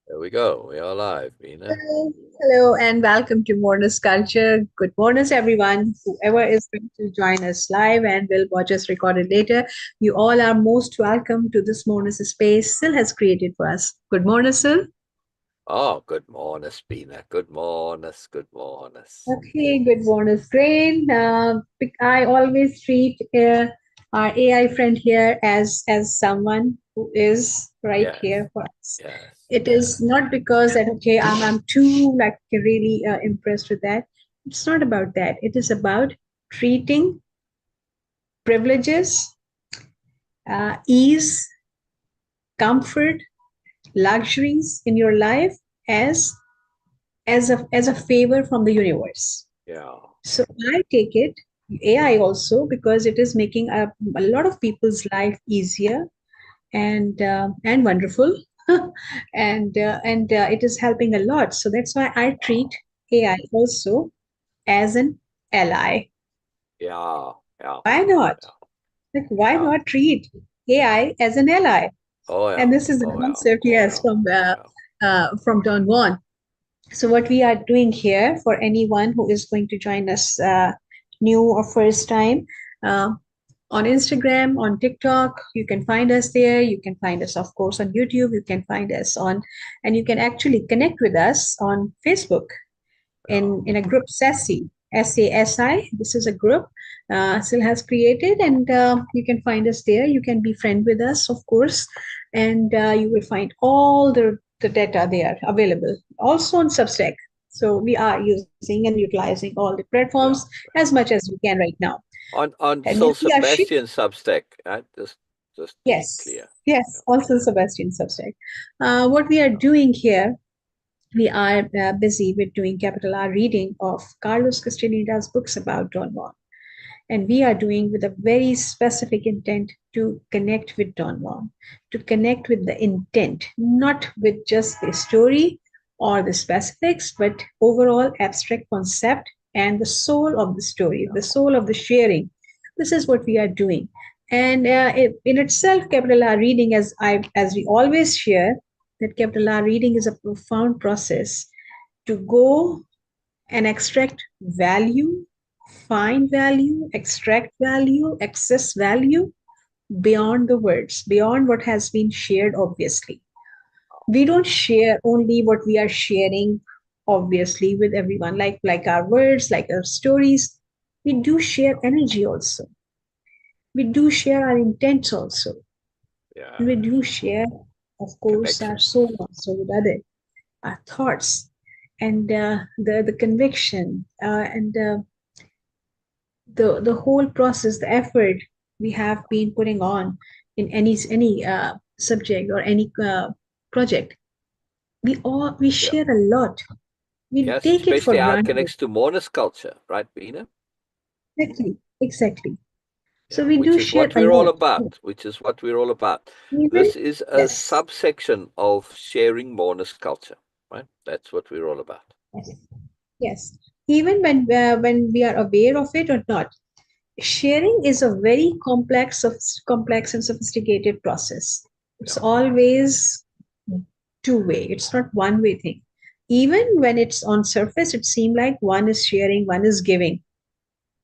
There we go. We are live, Beena. Hello and welcome to Moreness-Culture. Good morning, everyone. Whoever is going to join us live and will watch us recorded later, you all are most welcome to this Moreness space Sil has created for us. Good morning, Sil. Oh, good morning, Beena. Good morning. Good morning. Okay, good morning, Grain. I always treat our AI friend here as someone who is right Yes, here for us. yes, It is yes. not because that okay, I'm too like really impressed with that. It's not about that. It is about treating privileges, ease, comfort, luxuries in your life as as a favor from the universe. Yeah, So I take it AI also because it is making a lot of people's life easier and wonderful, and it is helping a lot. So that's why I treat AI also as an ally. yeah, yeah, Why yeah, not? yeah, Like why yeah. not treat AI as an ally? Oh, And yeah, this is the oh, yeah, concept, oh, yes, yeah, oh, yeah. from Don Juan. So what we are doing here for anyone who is going to join us new or first time uh, on Instagram, on TikTok, you can find us there. You can find us, of course, on YouTube. You can find us on, and you can actually connect with us on Facebook Yeah. in a group SASI, SASI. This is a group Sil has created, and you can find us there. You can be friend with us, of course, and you will find all the data there available. Also on Substack. So we are using and utilizing all the platforms Yeah, as yeah. much as we can right now. On And Soul we are Sebastian Substack, right? Just to be yes, clear. yes, Yeah, also Sabastian Substack. What we are doing here, we are busy with doing capital R reading of Carlos Castaneda's books about Don Juan. And we are doing with a very specific intent to connect with Don Juan, to connect with the intent, not with just the story or the specifics, but overall abstract concept and the soul of the story, the yeah, soul of the sharing. This is what we are doing. And in itself, capital R reading, as we always share, that capital R reading is a profound process to go and extract value, find value, extract value, access value beyond the words, beyond what has been shared, obviously. We don't share only what we are sharing, obviously, with everyone, like our words, like our stories. We do share energy also. We do share our intents also. And we yeah. do share, of course, our soul Connections. also with other, our thoughts and the conviction and the whole process, the effort we have been putting on in any subject or any project, we Yeah. share a lot. We Yes, take it for especially how it granted. connects to Moreness-Culture, right, Beena? Exactly, exactly. So Yeah, we which do is share what a we're all lot. about, which is what we're all about. Even This is a yes, subsection of sharing mourners culture, right? That's what we're all about. yes, yes. Even when we are aware of it or not, sharing is a very complex and sophisticated process. It's Yeah, always two-way. It's not one-way thing. Even when it's on surface, it seems like one is sharing, one is giving.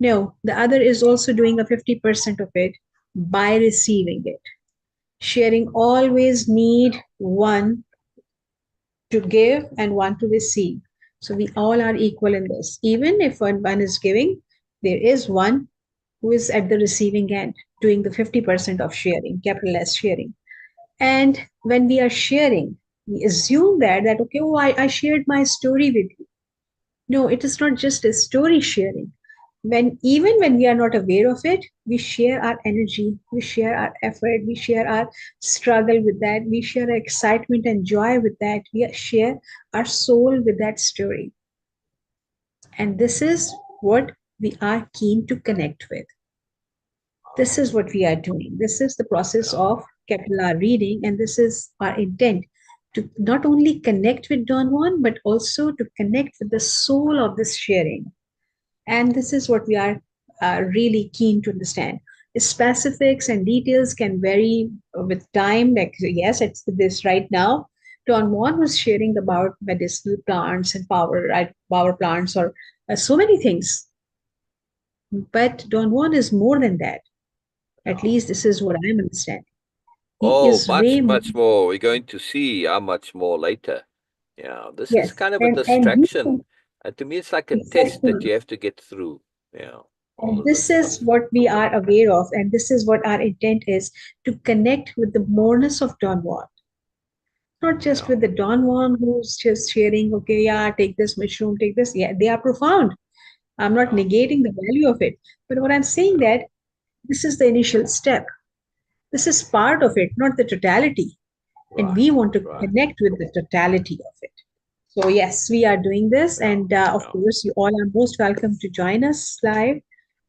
No, the other is also doing a 50% of it by receiving it. Sharing always need one to give and one to receive. So we all are equal in this. Even if one is giving, there is one who is at the receiving end, doing the 50% of sharing, capital S sharing. And when we are sharing, we assume that okay, oh, I shared my story with you. No, it is not just a story sharing. When even when we are not aware of it, we share our energy, we share our effort, we share our struggle with that, we share our excitement and joy with that, we share our soul with that story. And this is what we are keen to connect with. This is what we are doing. This is the process yeah, of capillary reading, and this is our intent to not only connect with Don Juan, but also to connect with the soul of this sharing. And this is what we are really keen to understand. Specifics and details can vary with time. Like, yes, it's this right now. Don Juan was sharing about medicinal plants and power, right, power plants, or so many things. But Don Juan is more than that. At Yeah. least this is what I'm understanding. He Oh, is way much, more. much more. We're going to see how much more later. Yeah, this is Yes, kind of a and distraction. And to me, it's like a test that exactly. you have to get through. Yeah, all And of this this is stuff. what we are aware of, and this is what our intent is, to connect with the moreness of Don Juan. Not just Yeah, with the Don Juan who's just sharing, okay, yeah, take this mushroom, take this. Yeah, they are profound. I'm not yeah, negating the value of it. But what I'm saying yeah. that this is the initial step. This is part of it, not the totality. And we Right, want to right. connect with the totality of it. So yes, we are doing this, Yeah, and of yeah. course, you all are most welcome to join us live.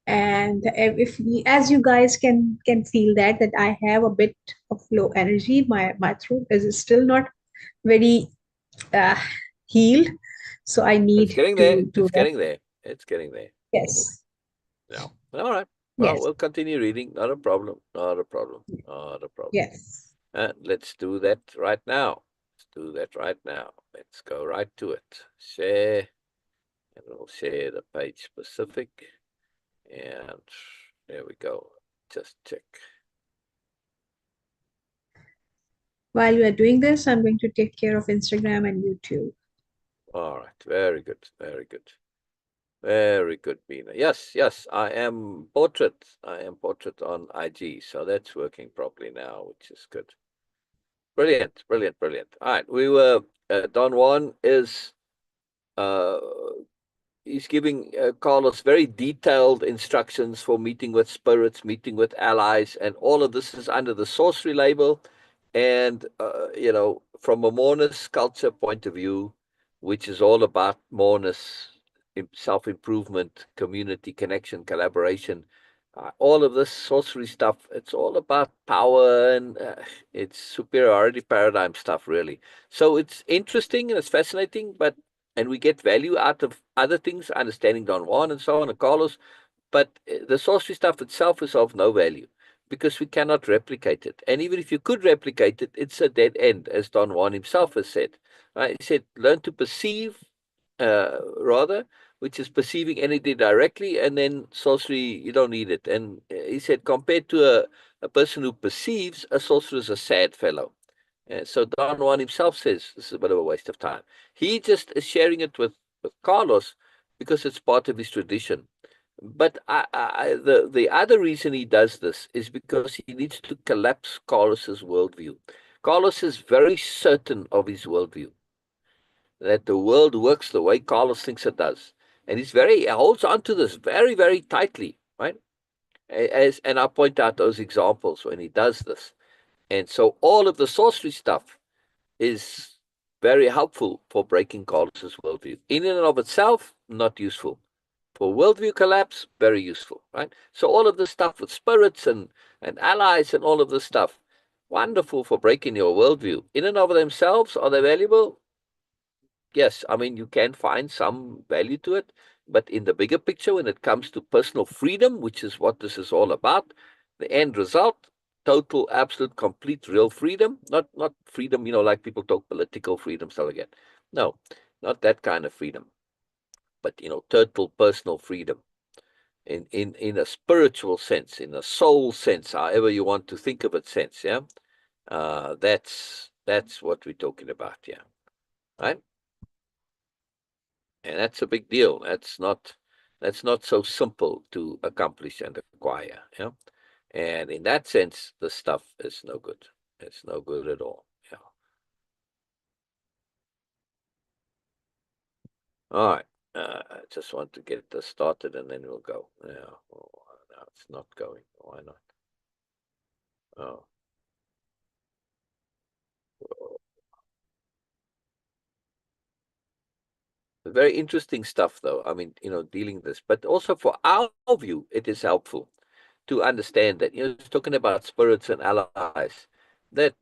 And if we, as you guys can feel that I have a bit of low energy, my throat is still not very uh, healed, so I It's need getting there. to It's rest. getting there. It's getting there. Yes, Yeah. All right. Well, yes, we'll continue reading. Not a problem. Not a problem. Not a problem. yes. Let's do that right now. Let's do that right now. Let's go right to it. Share, and we'll share the page specific. And there we go. Just check. While you are doing this, I'm going to take care of Instagram and YouTube. All right. Very good. Very good. Very good, Beena. Yes, yes. I am portrait. I am portrait on IG. So that's working properly now, which is good. Brilliant. Brilliant. Brilliant. All right. We were, Don Juan is uh, he's giving Carlos very detailed instructions for meeting with spirits, meeting with allies, and all of this is under the sorcery label. And, from a Moreness-Culture point of view, which is all about Moreness, self-improvement, community connection, collaboration, all of this sorcery stuff, it's all about power and it's superiority paradigm stuff, really. So it's interesting and it's fascinating, and we get value out of other things, understanding Don Juan and so on, and Carlos, but the sorcery stuff itself is of no value because we cannot replicate it. And even if you could replicate it, it's a dead end, as Don Juan himself has said. Right? He said, learn to perceive, rather, which is perceiving energy directly, and then sorcery, you don't need it. And he said, compared to a person who perceives, a sorcerer is a sad fellow. So Don Juan himself says this is a bit of a waste of time. He just is sharing it with Carlos because it's part of his tradition. But the other reason he does this is because he needs to collapse Carlos's worldview. Carlos is very certain of his worldview, that the world works the way Carlos thinks it does. And he holds on to this very, very tightly, right? And I point out those examples when he does this. And so all of the sorcery stuff is very helpful for breaking Carlos's worldview. In and of itself, not useful. For worldview collapse, very useful, right? So all of this stuff with spirits and allies and all of this stuff, wonderful for breaking your worldview. In and of themselves, are they valuable? Yes, I mean, you can find some value to it, but in the bigger picture, when it comes to personal freedom, which is what this is all about, the end result, total, absolute, complete, real freedom, not freedom, like people talk political freedom stuff again. No, not that kind of freedom, but total personal freedom in a spiritual sense, in a soul sense, however you want to think of it sense, yeah. That's what we're talking about, yeah, right? And that's a big deal. That's not so simple to accomplish and acquire. Yeah. And in that sense, the stuff is no good. It's no good at all. Yeah. All right. I just want to get this started and then we'll go. Yeah. Oh, no, it's not going. Why not? Oh. Very interesting stuff, though. I mean, dealing this, but also for our view, it is helpful to understand that, it's talking about spirits and allies, that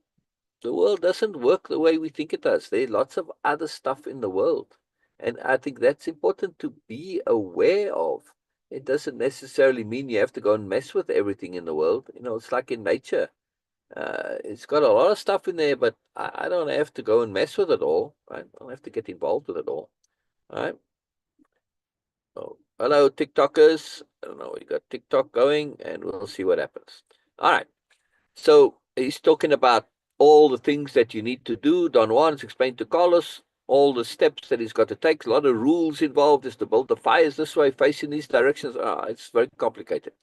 the world doesn't work the way we think it does. There's lots of other stuff in the world. And I think that's important to be aware of. It doesn't necessarily mean you have to go and mess with everything in the world. It's like in nature. It's got a lot of stuff in there, but I don't have to go and mess with it all. Right? I don't have to get involved with it all. Right? Oh, hello, TikTokers. I don't know, we got TikTok going, and we'll see what happens. All right. So he's talking about all the things that you need to do. Don Juan's explained to Carlos all the steps that he's got to take. A lot of rules involved. Is to build the fires this way, facing these directions. It's very complicated.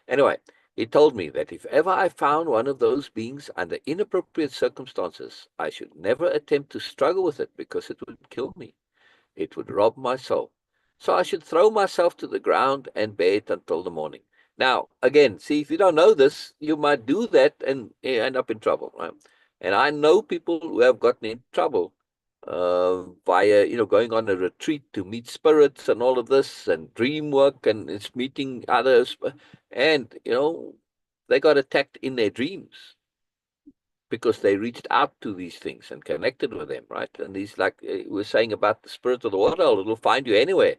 Anyway, he told me that if ever I found one of those beings under inappropriate circumstances, I should never attempt to struggle with it because it would kill me. It would rob my soul. So I should throw myself to the ground and bear it until the morning. Now, again, see, if you don't know this, you might do that and end up in trouble. Right? And I know people who have gotten in trouble via, going on a retreat to meet spirits and all of this, and dream work, and it's meeting others. And, they got attacked in their dreams because they reached out to these things and connected with them, right? And these, like we're saying about the spirit of the water, it'll find you anywhere.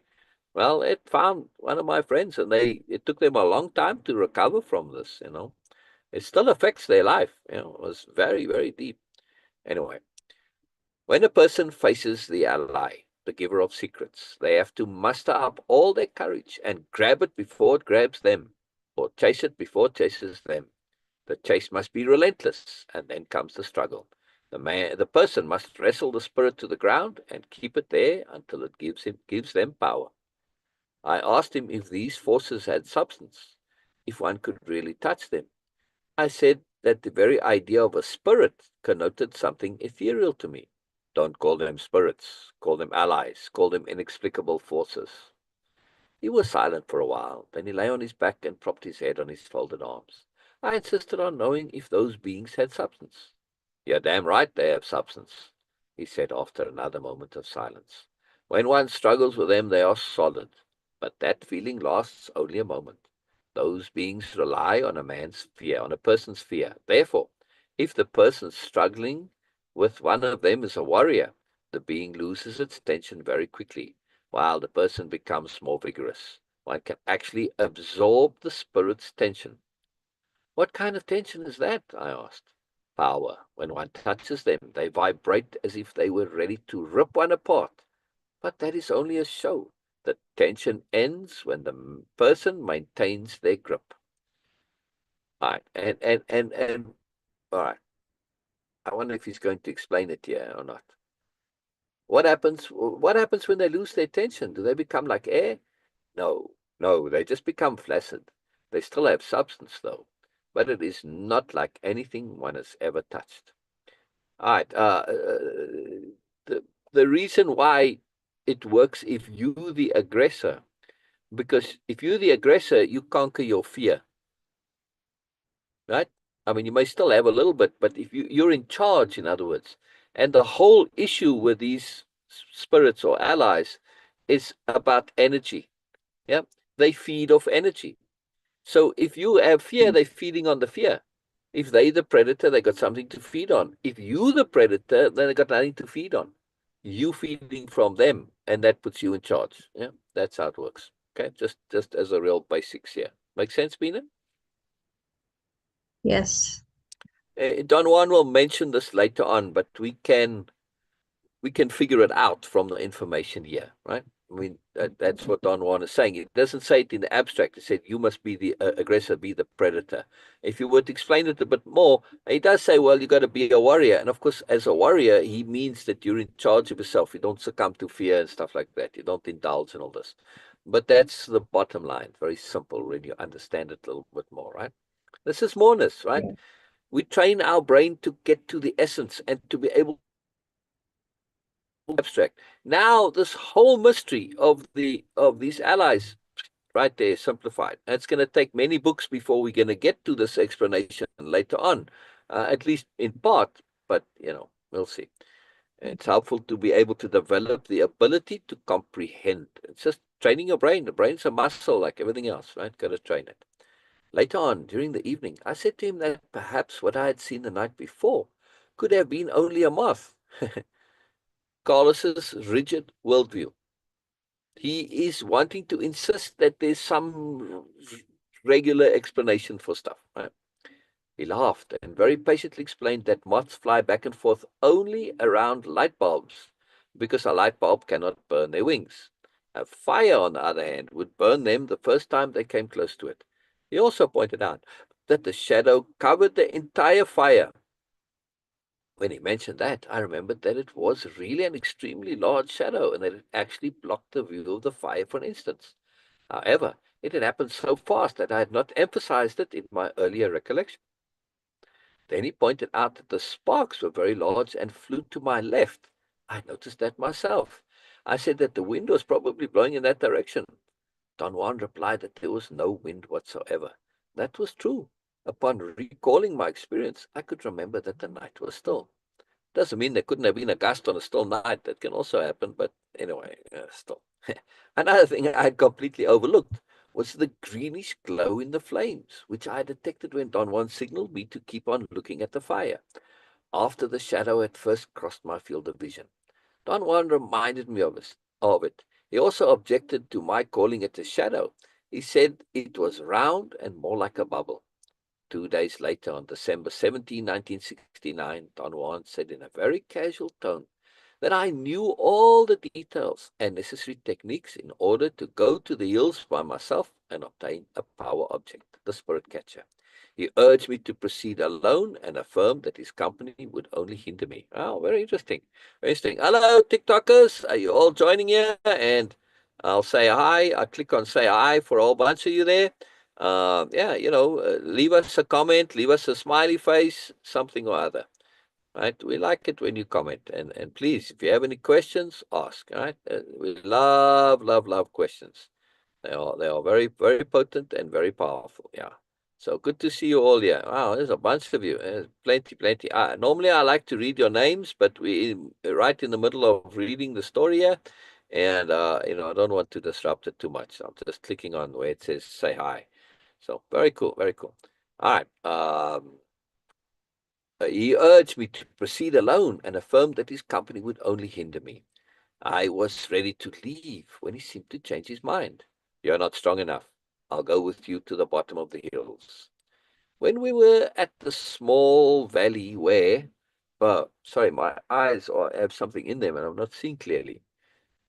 Well, it found one of my friends, and it took them a long time to recover from this. It still affects their life. It was very, very deep. Anyway, when a person faces the ally, the giver of secrets, they have to muster up all their courage and grab it before it grabs them, or chase it before it chases them. The chase must be relentless, and then comes the struggle. The person must wrestle the spirit to the ground and keep it there until it gives them power. I asked him if these forces had substance, if one could really touch them. I said that the very idea of a spirit connoted something ethereal to me. Don't call them spirits, call them allies, call them inexplicable forces. He was silent for a while, then he lay on his back and propped his head on his folded arms. I insisted on knowing if those beings had substance. You're damn right they have substance, he said after another moment of silence. When one struggles with them, they are solid, but that feeling lasts only a moment. Those beings rely on a man's fear, on a person's fear. Therefore, if the person struggling with one of them is a warrior, the being loses its tension very quickly, while the person becomes more vigorous. One can actually absorb the spirit's tension. What kind of tension is that? I asked. Power. When one touches them, they vibrate as if they were ready to rip one apart. But that is only a show. The tension ends when the person maintains their grip. All right, and all right. I wonder if he's going to explain it here or not. What happens? What happens when they lose their tension? Do they become like air? No, no, they just become flaccid. They still have substance, though, but it is not like anything one has ever touched. All right. The the reason why it works if you the aggressor, because if you're the aggressor, you conquer your fear, right? I mean, you may still have a little bit, but if you're in charge, in other words, and the whole issue with these spirits or allies is about energy. Yeah, they feed off energy. So if you have fear, they're feeding on the fear. If they the predator, they got something to feed on. If you the predator, then they got nothing to feed on. You feeding from them, and that puts you in charge. Yeah, that's how it works. Okay, just as a real basics here. Make sense, Beena? Yes. Don Juan will mention this later on, but we can figure it out from the information here, right? I mean, that's what Don Juan is saying. It doesn't say it in the abstract. It said you must be the aggressor, be the predator. If you were to explain it a bit more, he does say, well, you got to be a warrior. And of course, as a warrior, he means that you're in charge of yourself. You don't succumb to fear and stuff like that. You don't indulge in all this. But that's the bottom line. Very simple when you understand it a little bit more, right? This is moreness, right? Yeah. We train our brain to get to the essence and to be able abstract. Now, this whole mystery of these allies, right there, simplified. And it's going to take many books before we're going to get to this explanation later on, at least in part. But we'll see. It's helpful to be able to develop the ability to comprehend. It's just training your brain. The brain's a muscle like everything else, right? Got to train it. Later on, during the evening, I said to him that perhaps what I had seen the night before could have been only a moth. Carlos's rigid worldview. He is wanting to insist that there's some regular explanation for stuff. Right? He laughed and very patiently explained that moths fly back and forth only around light bulbs, because a light bulb cannot burn their wings. A fire, on the other hand, would burn them the first time they came close to it. He also pointed out that the shadow covered the entire fire. When he mentioned that, I remembered that it was really an extremely large shadow and that it actually blocked the view of the fire for an instant. However, it had happened so fast that I had not emphasized it in my earlier recollection. Then he pointed out that the sparks were very large and flew to my left. I noticed that myself. I said that the wind was probably blowing in that direction. Don Juan replied that there was no wind whatsoever. That was true. Upon recalling my experience, I could remember that the night was still. Doesn't mean there couldn't have been a gust on a still night. That can also happen, but anyway, still. Another thing I had completely overlooked was the greenish glow in the flames, which I detected when Don Juan signaled me to keep on looking at the fire, after the shadow had first crossed my field of vision. Don Juan reminded me of it. He also objected to my calling it a shadow. He said it was round and more like a bubble. 2 days later, on December 17, 1969, Don Juan said in a very casual tone that I knew all the details and necessary techniques in order to go to the hills by myself and obtain a power object, the spirit catcher. He urged me to proceed alone and affirmed that his company would only hinder me. Oh, very interesting. Very interesting. Hello, TikTokers. Are you all joining here? And I'll say hi. I'll click on say hi for a whole bunch of you there. Yeah, leave us a comment, leave us a smiley face, something or other. Right? We like it when you comment. And please, if you have any questions, ask. Right? We love questions. They are very, very potent and very powerful. Yeah. So good to see you all here. Wow, there's a bunch of you. There's plenty. Normally, I like to read your names, but we're right in the middle of reading the story here. And, I don't want to disrupt it too much. I'm just clicking on where it says say hi. So very cool, very cool. All right. He urged me to proceed alone and affirmed that his company would only hinder me. I was ready to leave when he seemed to change his mind. You're not strong enough. I'll go with you to the bottom of the hills. When we were at the small valley where, sorry, my eyes have something in them and I'm not seeing clearly.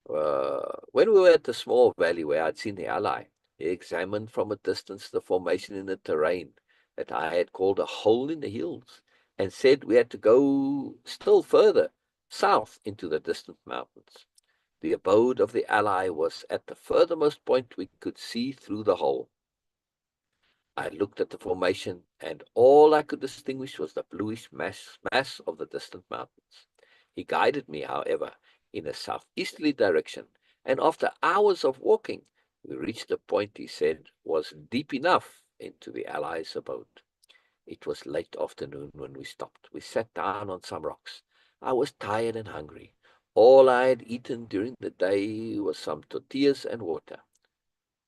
When we were at the small valley where I'd seen the ally, he examined from a distance the formation in the terrain that I had called a hole in the hills, and said we had to go still further south into the distant mountains. The abode of the ally was at the furthermost point we could see through the hole. I looked at the formation, and all I could distinguish was the bluish mass of the distant mountains. He guided me, however, in a southeasterly direction, and after hours of walking, we reached a point he said was deep enough into the Allies' abode. It was late afternoon when we stopped. We sat down on some rocks. I was tired and hungry. All I had eaten during the day was some tortillas and water.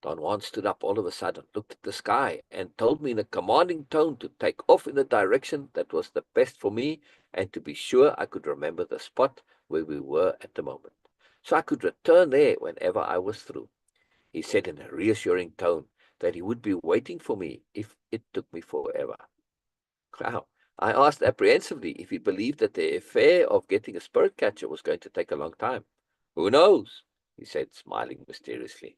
Don Juan stood up all of a sudden, looked at the sky, and told me in a commanding tone to take off in the direction that was the best for me, and to be sure I could remember the spot where we were at the moment, so I could return there whenever I was through. He said in a reassuring tone that he would be waiting for me if it took me forever. Wow. I asked apprehensively if he believed that the affair of getting a spirit catcher was going to take a long time. Who knows? He said, smiling mysteriously.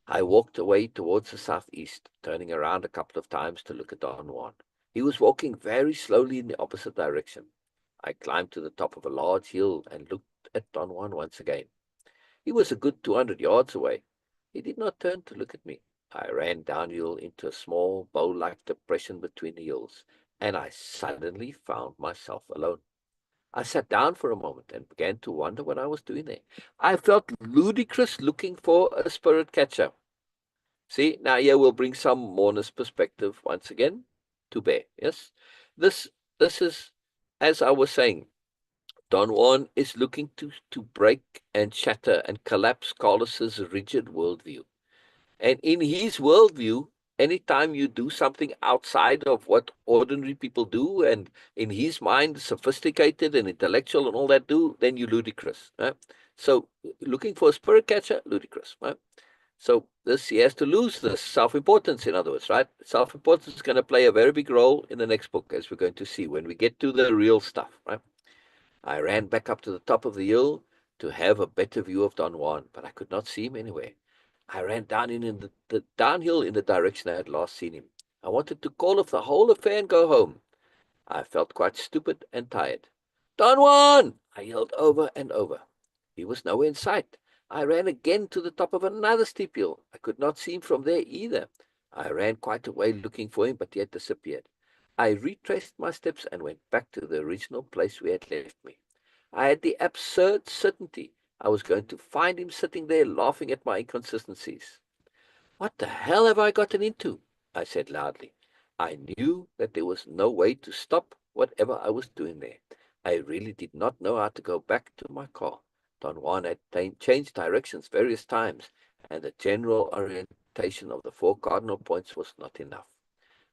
I walked away towards the southeast, turning around a couple of times to look at Don Juan. He was walking very slowly in the opposite direction. I climbed to the top of a large hill and looked at Don Juan once again. He was a good 200 yards away. He did not turn to look at me. I ran downhill into a small bow-like depression between the hills, and I suddenly found myself alone. I sat down for a moment and began to wonder what I was doing there. I felt ludicrous looking for a spirit catcher. See, now here we'll bring some Moreness perspective once again to bear. Yes, this is, as I was saying, Don Juan is looking to break and shatter and collapse Carlos's rigid worldview. And in his worldview, anytime you do something outside of what ordinary people do, and in his mind, sophisticated and intellectual and all that do, then you're ludicrous. Right? So looking for a spirit catcher, ludicrous. Right? So he has to lose this self-importance, in other words, right? Self-importance is going to play a very big role in the next book, as we're going to see when we get to the real stuff, right? I ran back up to the top of the hill to have a better view of Don Juan, but I could not see him anywhere. I ran down in the downhill in the direction I had last seen him. I wanted to call off the whole affair and go home. I felt quite stupid and tired. Don Juan! I yelled over and over. He was nowhere in sight. I ran again to the top of another steep hill. I could not see him from there either. I ran quite a way looking for him, but he had disappeared. I retraced my steps and went back to the original place where he had left me. I had the absurd certainty I was going to find him sitting there laughing at my inconsistencies. What the hell have I gotten into? I said loudly. I knew that there was no way to stop whatever I was doing there. I really did not know how to go back to my car. Don Juan had changed directions various times, and the general orientation of the 4 cardinal points was not enough.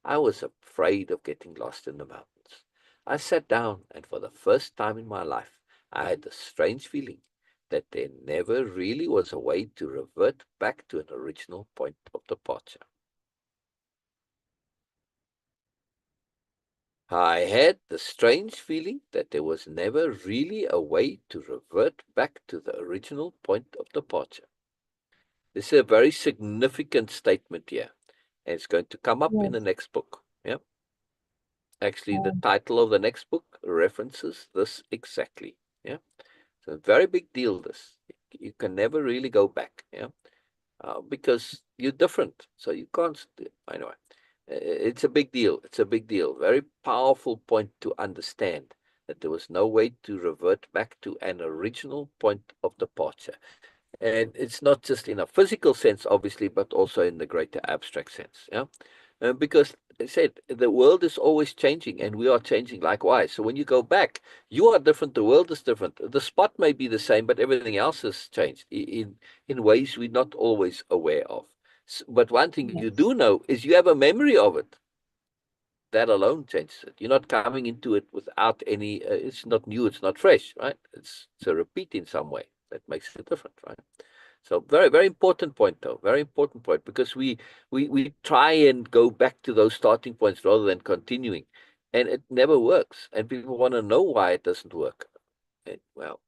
I was afraid of getting lost in the mountains. I sat down, and for the first time in my life, I had the strange feeling that there never really was a way to revert back to an original point of departure. I had the strange feeling that there was never really a way to revert back to the original point of departure. This is a very significant statement here, and it's going to come up in the Yes. next book. Yeah. Actually, the title of the next book references this exactly. Yeah. So, a very big deal, this. You can never really go back. Yeah. Because you're different. So you can't, anyway, it's a big deal. It's a big deal. Very powerful point to understand that there was no way to revert back to an original point of departure. And it's not just in a physical sense, obviously, but also in the greater abstract sense. Yeah. Because I said the world is always changing and we are changing likewise. So when you go back, you are different, the world is different. The spot may be the same, but everything else has changed in ways we're not always aware of. But one thing you Yes. do know is you have a memory of it. That alone changes it. You're not coming into it without any, it's not new, it's not fresh, right? It's a repeat in some way that makes it different, right? So very, very important point, though. Very important point, because we try and go back to those starting points rather than continuing, and it never works. And people want to know why it doesn't work. And, well,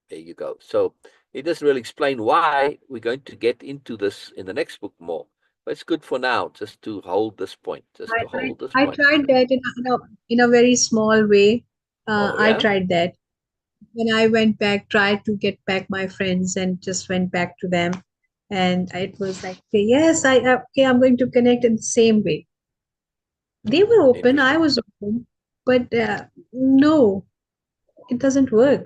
there you go. So it doesn't really explain why. We're going to get into this in the next book more. But it's good for now, just to hold this point, just I, to hold this I, I point. tried that in a very small way. Oh I yeah, tried that. When I went back, tried to get back my friends and just went back to them. And it was like, okay, yes, okay, I'm going to connect in the same way. They were open, I interesting. was open, but no, it doesn't work.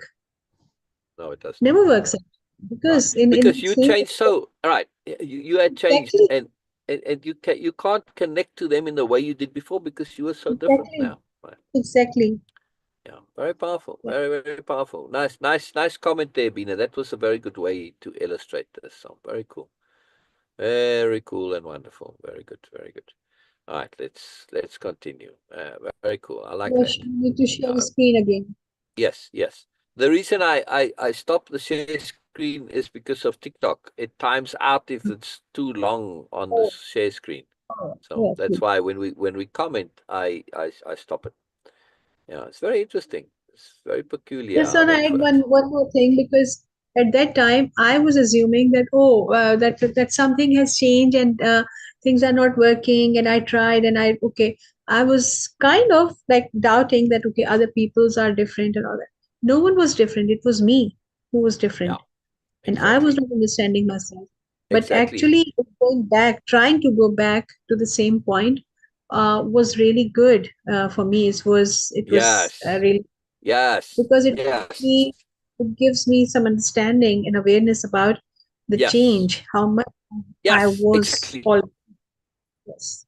No, it does not. Never works out. Right, Because in because the you same changed. So all right, you had changed, exactly, and you can't connect to them in the way you did before because you were so different exactly, now. Right. exactly. Yeah, very powerful, Yeah. very, very powerful. Nice comment there, Beena. That was a very good way to illustrate this. So very cool, very cool and wonderful. Very good, very good. All right, let's continue. Very cool. I like Yes, that. you need to share the Uh, screen again. yes, yes. The reason I stopped the share screen is because of TikTok. It times out if it's too long on the Oh, share screen. oh, So yes, that's please. why when we comment, I stop it. Yeah, it's very interesting. It's very peculiar Just how want to that add works. one more thing because at that time I was assuming that that something has changed and things are not working and I tried and I was kind of like doubting that okay other people's are different and all that. No one was different. It was me who was Yeah, different and I was exactly. not understanding myself. But Exactly. actually going back, trying to go back to the same point was really good for me. It was Yes. really Yes. because Yes. it gives me some understanding and awareness about the Yes. change, how much I Yes. was Exactly. all yes.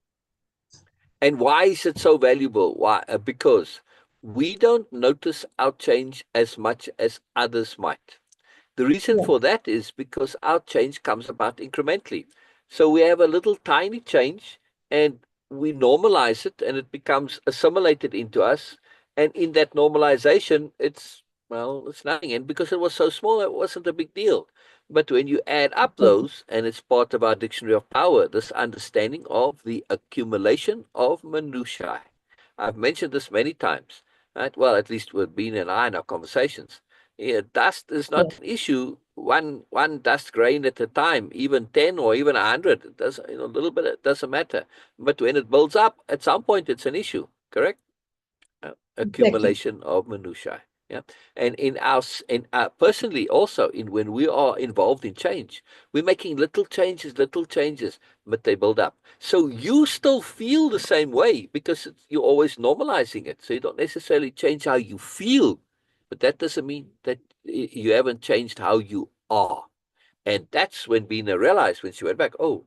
And why is it so valuable? Why? Because we don't notice our change as much as others might. The reason Yeah. for that is because our change comes about incrementally. So we have a little tiny change and we normalize it and it becomes assimilated into us. And in that normalization, it's nothing. And because it was so small, it wasn't a big deal. But when you add up those, and it's part of our dictionary of power, this understanding of the accumulation of minutiae. I've mentioned this many times, right? Well, at least with Beena and I in our conversations. Yeah, dust is not an issue. One dust grain at a time, even 10 or even 100. It doesn't, a little bit, it doesn't matter. But when it builds up, at some point, it's an issue. Correct? Exactly. Accumulation of minutiae. Yeah, and in personally also in when we are involved in change, we're making little changes, but they build up. So you still feel the same way because you're always normalizing it. So you don't necessarily change how you feel, but that doesn't mean that you haven't changed how you are. And that's when Bina realized when she went back, oh,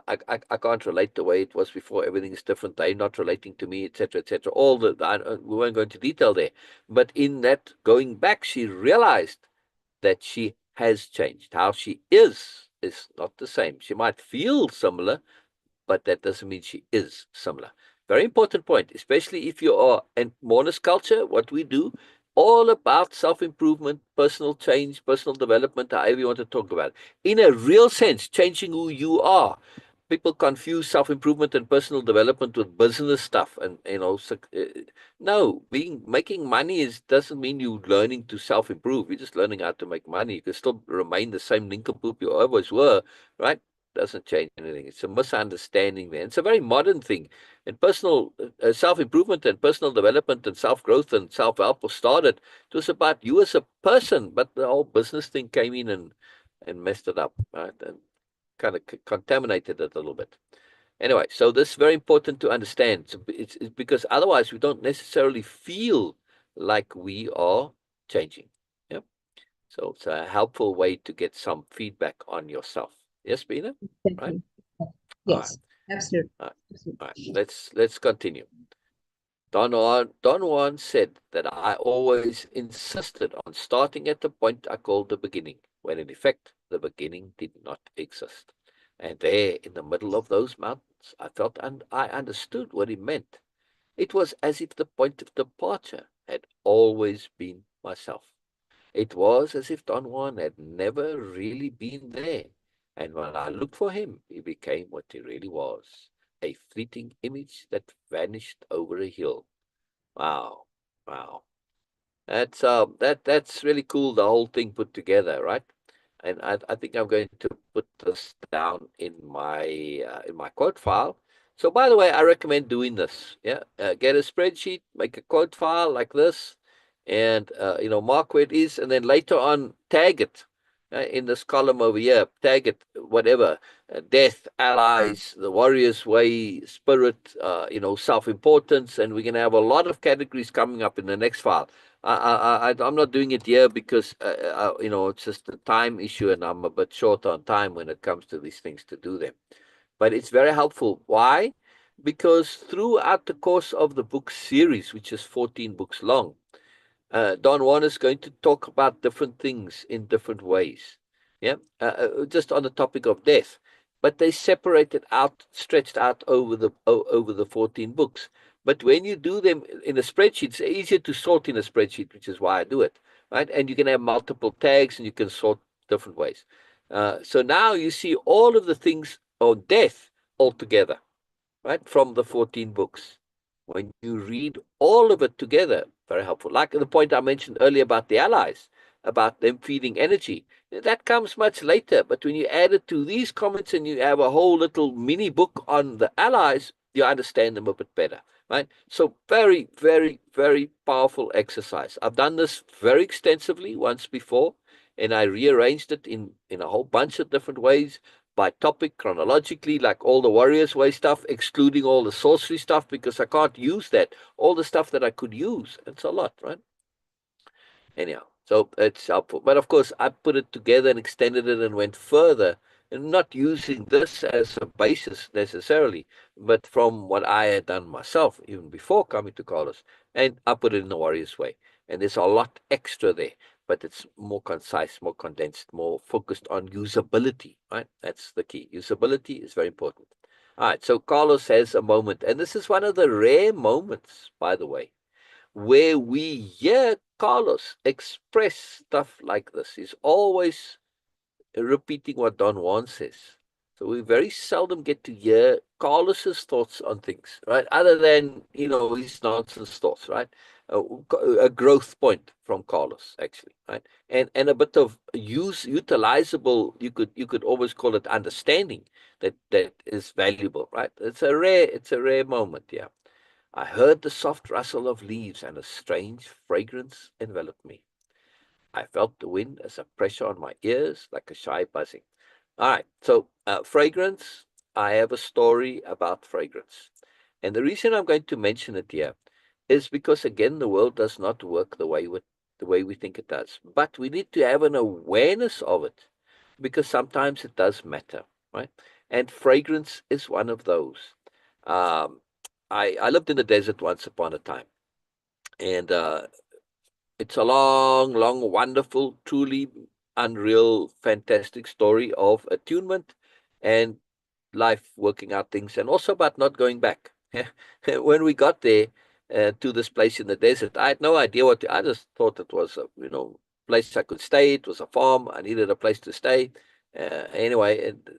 I can't relate the way it was before. Everything is different. They're not relating to me, etc., etc. All we won't go into detail there, but in that going back, she realized that she has changed. How she is not the same. She might feel similar, but that doesn't mean she is similar. Very important point, especially if you are in Moreness-Culture, what we do, all about self-improvement, personal change, personal development, however you want to talk about it. In a real sense, changing who you are. People confuse self-improvement and personal development with business stuff, and no, making money doesn't mean you learning to self-improve. You're just learning how to make money. You can still remain the same nincompoop you always were, right? Doesn't change anything. It's a misunderstanding there. It's a very modern thing. And personal self-improvement and personal development and self-growth and self-help started. It was about you as a person, but the whole business thing came in and messed it up, right? And kind of contaminated it a little bit. Anyway, so this is very important to understand. It's because otherwise we don't necessarily feel like we are changing. Yeah. So it's a helpful way to get some feedback on yourself. Yes, Bina? Right? Exactly. All right. Yes, absolutely. All right. All right. Absolutely. Let's continue. Don Juan said that I always insisted on starting at the point I called the beginning, when in effect the beginning did not exist. And there, in the middle of those mountains, I felt and I understood what he meant. It was as if the point of departure had always been myself. It was as if Don Juan had never really been there, and when I looked for him, he became what he really was, a fleeting image that vanished over a hill. Wow, wow. That's really cool, the whole thing put together, right? And I think I'm going to put this down in my quote file. So by the way, I recommend doing this. Yeah, get a spreadsheet, make a quote file like this, and mark where it is, and then later on tag it in this column over here. Tag it whatever, death, allies, the warrior's way, spirit, self-importance, and we're gonna have a lot of categories coming up in the next file. I'm not doing it here because it's just a time issue, and I'm a bit short on time when it comes to these things to do them. But it's very helpful. Why? Because throughout the course of the book series, which is 14 books long, Don Juan is going to talk about different things in different ways. Yeah, just on the topic of death, but they separated out, stretched out over the 14 books. But when you do them in a spreadsheet, it's easier to sort in a spreadsheet, which is why I do it, right? And you can have multiple tags, and you can sort different ways. So now you see all of the things on death all together, right, from the 14 books. When you read all of it together, very helpful. Like the point I mentioned earlier about the allies, about them feeding energy, that comes much later. But when you add it to these comments and you have a whole little mini book on the allies, you understand them a bit better, right? So very, very, very powerful exercise. I've done this very extensively once before, and I rearranged it in a whole bunch of different ways by topic chronologically, like all the Warriors Way stuff, excluding all the sorcery stuff because I can't use that. All the stuff that I could use. It's a lot, right? Anyhow, so it's helpful. But of course, I put it together and extended it and went further, and not using this as a basis necessarily, but from what I had done myself, even before coming to Carlos, and I put it in the Warriors Way. And there's a lot extra there, but it's more concise, more condensed, more focused on usability, right? That's the key. Usability is very important. All right, so Carlos has a moment, and this is one of the rare moments, by the way, where we hear Carlos express stuff like this. He's always repeating what Don Juan says. So we very seldom get to hear Carlos's thoughts on things, right? Other than, his nonsense thoughts, right? A growth point from Carlos, actually, right? And a bit of utilizable, you could almost call it understanding that is valuable, right? It's a rare moment, yeah. I heard the soft rustle of leaves and a strange fragrance enveloped me. I felt the wind as a pressure on my ears, like a shy buzzing. All right, so fragrance, I have a story about fragrance. And the reason I'm going to mention it here is because, again, the world does not work the way we think it does. But we need to have an awareness of it because sometimes it does matter, right? And fragrance is one of those. Um, I lived in the desert once upon a time, and it's a long, long, wonderful, truly unreal, fantastic story of attunement and life working out things, and also about not going back. When we got there to this place in the desert, I had no idea I just thought it was a place I could stay. It was a farm. I needed a place to stay. Anyway, and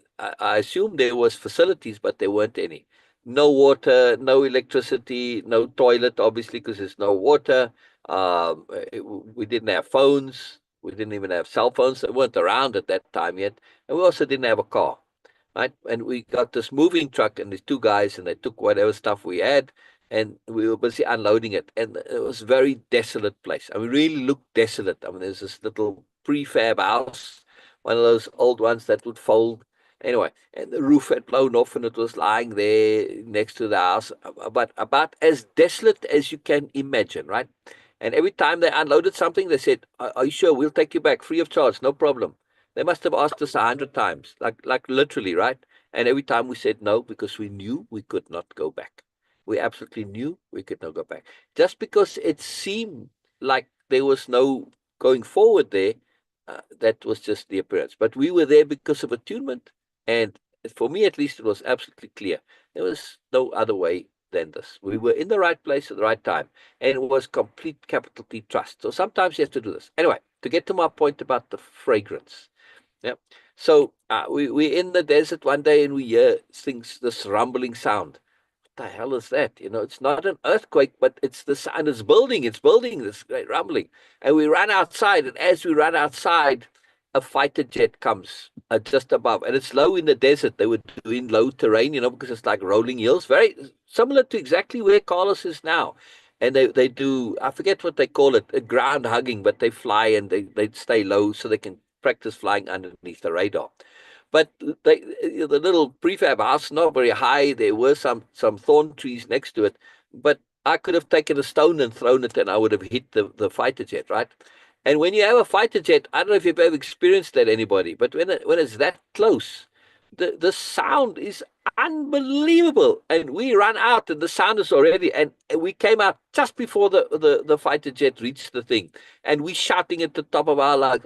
I assumed there was facilities, but there weren't any. No water, no electricity, no toilet, obviously, because there's no water. We didn't have phones. We didn't even have cell phones. They weren't around at that time yet. And we also didn't have a car, right? And we got this moving truck and these two guys, and they took whatever stuff we had, and we were busy unloading it. And it was a very desolate place. I mean, really looked desolate. I mean, there's this little prefab house, one of those old ones that would fold. Anyway, and the roof had blown off, and it was lying there next to the house, but about as desolate as you can imagine, right? And every time they unloaded something, they said, "Are you sure? We'll take you back free of charge, no problem." They must have asked us 100 times, like literally, right? And every time we said no because we knew we could not go back. We absolutely knew we could not go back. Just because it seemed like there was no going forward there, that was just the appearance. But we were there because of attunement, and for me at least, it was absolutely clear. There was no other way than this. We were in the right place at the right time, and it was complete capital T trust. So sometimes you have to do this. Anyway, to get to my point about the fragrance. Yeah. So we're in the desert one day and we hear this rumbling sound. What the hell is that? It's not an earthquake, but it's the sound. It's building this great rumbling. And we run outside, and as we run outside, a fighter jet comes just above. And it's low in the desert. They were doing low terrain, because it's like rolling hills, very similar to exactly where Carlos is now. And they do, I forget what they call it, a ground hugging, but they fly and they stay low so they can practice flying underneath the radar. But the little prefab house, not very high. There were some thorn trees next to it, but I could have taken a stone and thrown it, and I would have hit the fighter jet, right? And when you have a fighter jet, I don't know if you've ever experienced that, anybody, but when it's that close, the sound is unbelievable. And we ran out, and the sound is already, and we came out just before the fighter jet reached the thing, and we shouting at the top of our lungs,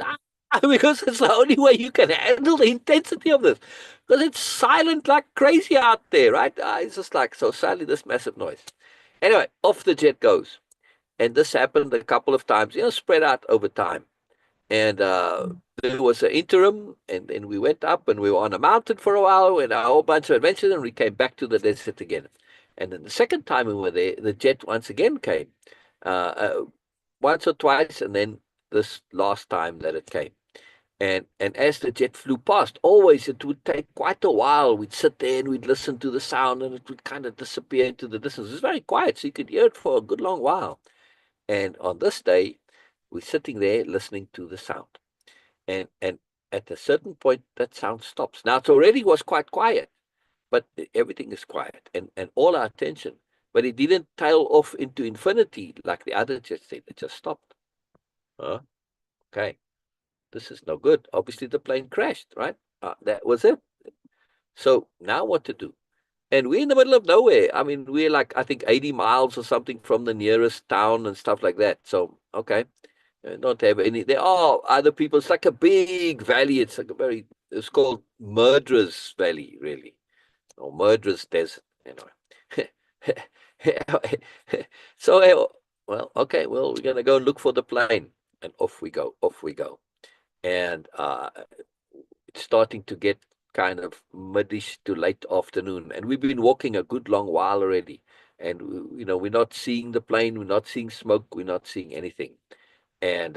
because it's the only way you can handle the intensity of this. Because it's silent like crazy out there, right? It's just like, so suddenly this massive noise. Anyway, off the jet goes. And this happened a couple of times, spread out over time. And there was an interim, and then we went up and we were on a mountain for a while, and a whole bunch of adventures, and we came back to the desert again. And then the second time we were there, the jet once again came, uh, uh, once or twice, and then this last time that it came. And as the jet flew past, always it would take quite a while. We'd sit there and we'd listen to the sound, and it would kind of disappear into the distance. It was very quiet, so you could hear it for a good long while. And on this day, we're sitting there listening to the sound. And at a certain point, that sound stops. Now, it already was quite quiet, but everything is quiet and all our attention. But it didn't tail off into infinity like the other jets did. It just stopped. Huh? Okay. This is no good. Obviously, the plane crashed, right? That was it. So now what to do? And we're in the middle of nowhere. I mean, we're like, I think, 80 miles or something from the nearest town and stuff like that. So, okay, don't have any. There are other people. It's like a big valley. It's like it's called Murderers Valley, really, or Murderers Desert, So, well, okay, well, we're going to go and look for the plane. And off we go, off we go. And it's starting to get kind of midish to late afternoon, and we've been walking a good long while already. And we're not seeing the plane, we're not seeing smoke, we're not seeing anything. And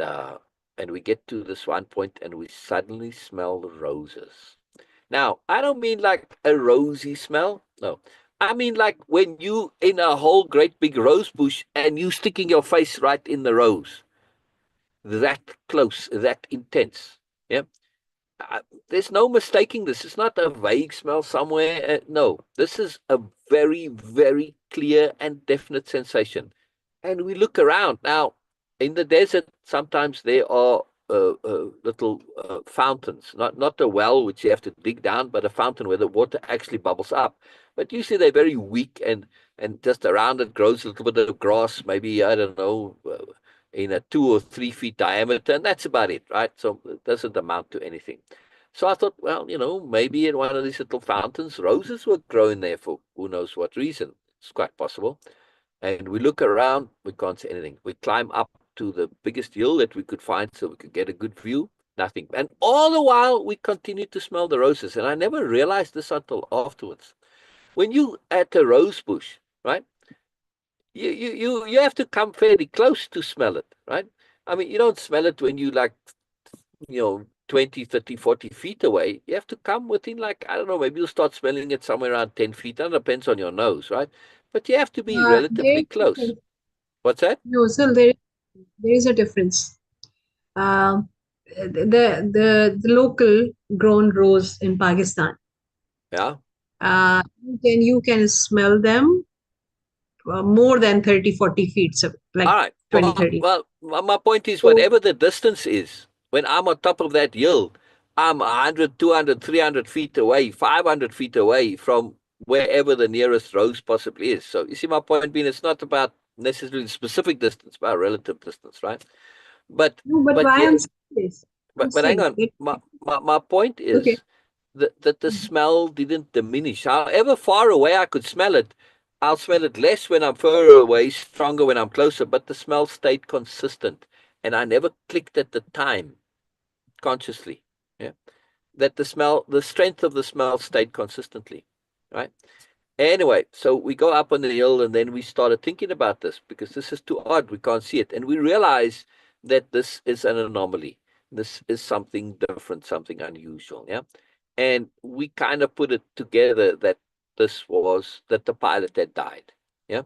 we get to this one point, and we suddenly smell the roses. Now, I don't mean like a rosy smell. No. I mean like when you in a whole great big rose bush and you sticking your face right in the rose. That close, that intense. Yeah. Uh, there's no mistaking this. It's not a vague smell somewhere. No, this is a very, very clear and definite sensation. And we look around now. In the desert, sometimes there are little fountains, not a well which you have to dig down, but a fountain where the water actually bubbles up. But usually they're very weak, and just around it grows a little bit of grass, maybe I don't know, in a 2 or 3 feet diameter, and that's about it, right? So it doesn't amount to anything. So I thought, well, maybe in one of these little fountains, roses were growing there for who knows what reason. It's quite possible. And we look around, we can't see anything. We climb up to the biggest hill that we could find so we could get a good view. Nothing. And all the while, we continued to smell the roses. And I never realized this until afterwards. When you at a rose bush, right, you have to come fairly close to smell it, right? I mean, you don't smell it when you like 20, 30, 40 feet away. You have to come within, like, I don't know, maybe you'll start smelling it somewhere around 10 feet. That depends on your nose, right? But you have to be There relatively is a close. difference. What's that? No, so there is a difference. Um, the local grown rose in Pakistan, Yeah. you can smell them more than 30-40 feet, so All like right. 20, Well, 30. well, my point is, So whatever the distance is, when I'm on top of that hill, I'm 100, 200, 300 feet away, 500 feet away from wherever the nearest rose possibly is. So you see my point being, it's not about necessarily specific distance, but relative distance, right? But no, but but why yeah, I'm saying this? I'm but hang saying on. that My point okay. is that the smell didn't diminish. However far away I could smell it, I'll smell it less when I'm further away, stronger when I'm closer, but the smell stayed consistent. And I never clicked at the time consciously. Yeah. That the strength of the smell stayed consistently. Right. Anyway, so we go up on the hill, and then we started thinking about this because this is too odd. We can't see it. And we realize that this is an anomaly. This is something different, something unusual. Yeah. And we kind of put it together that that the pilot had died. Yeah.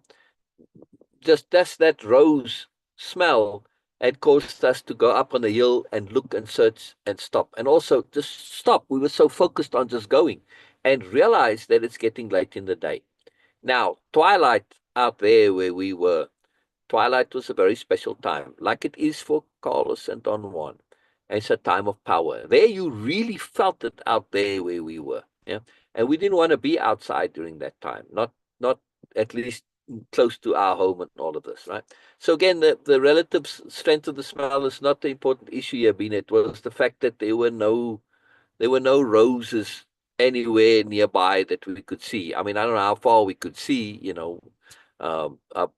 Just that rose smell had caused us to go up on the hill and look and search and stop. And also just stop. We were so focused on just going and realize that it's getting late in the day. Now, twilight out there where we were, twilight was a very special time, like it is for Carlos and Don Juan. And it's a time of power. There you really felt it out there where we were. Yeah. And we didn't want to be outside during that time, not at least close to our home and all of this, right? So again, the relative strength of the smell is not the important issue here, being it was the fact that there were no roses anywhere nearby that we could see. I mean, I don't know how far we could see, up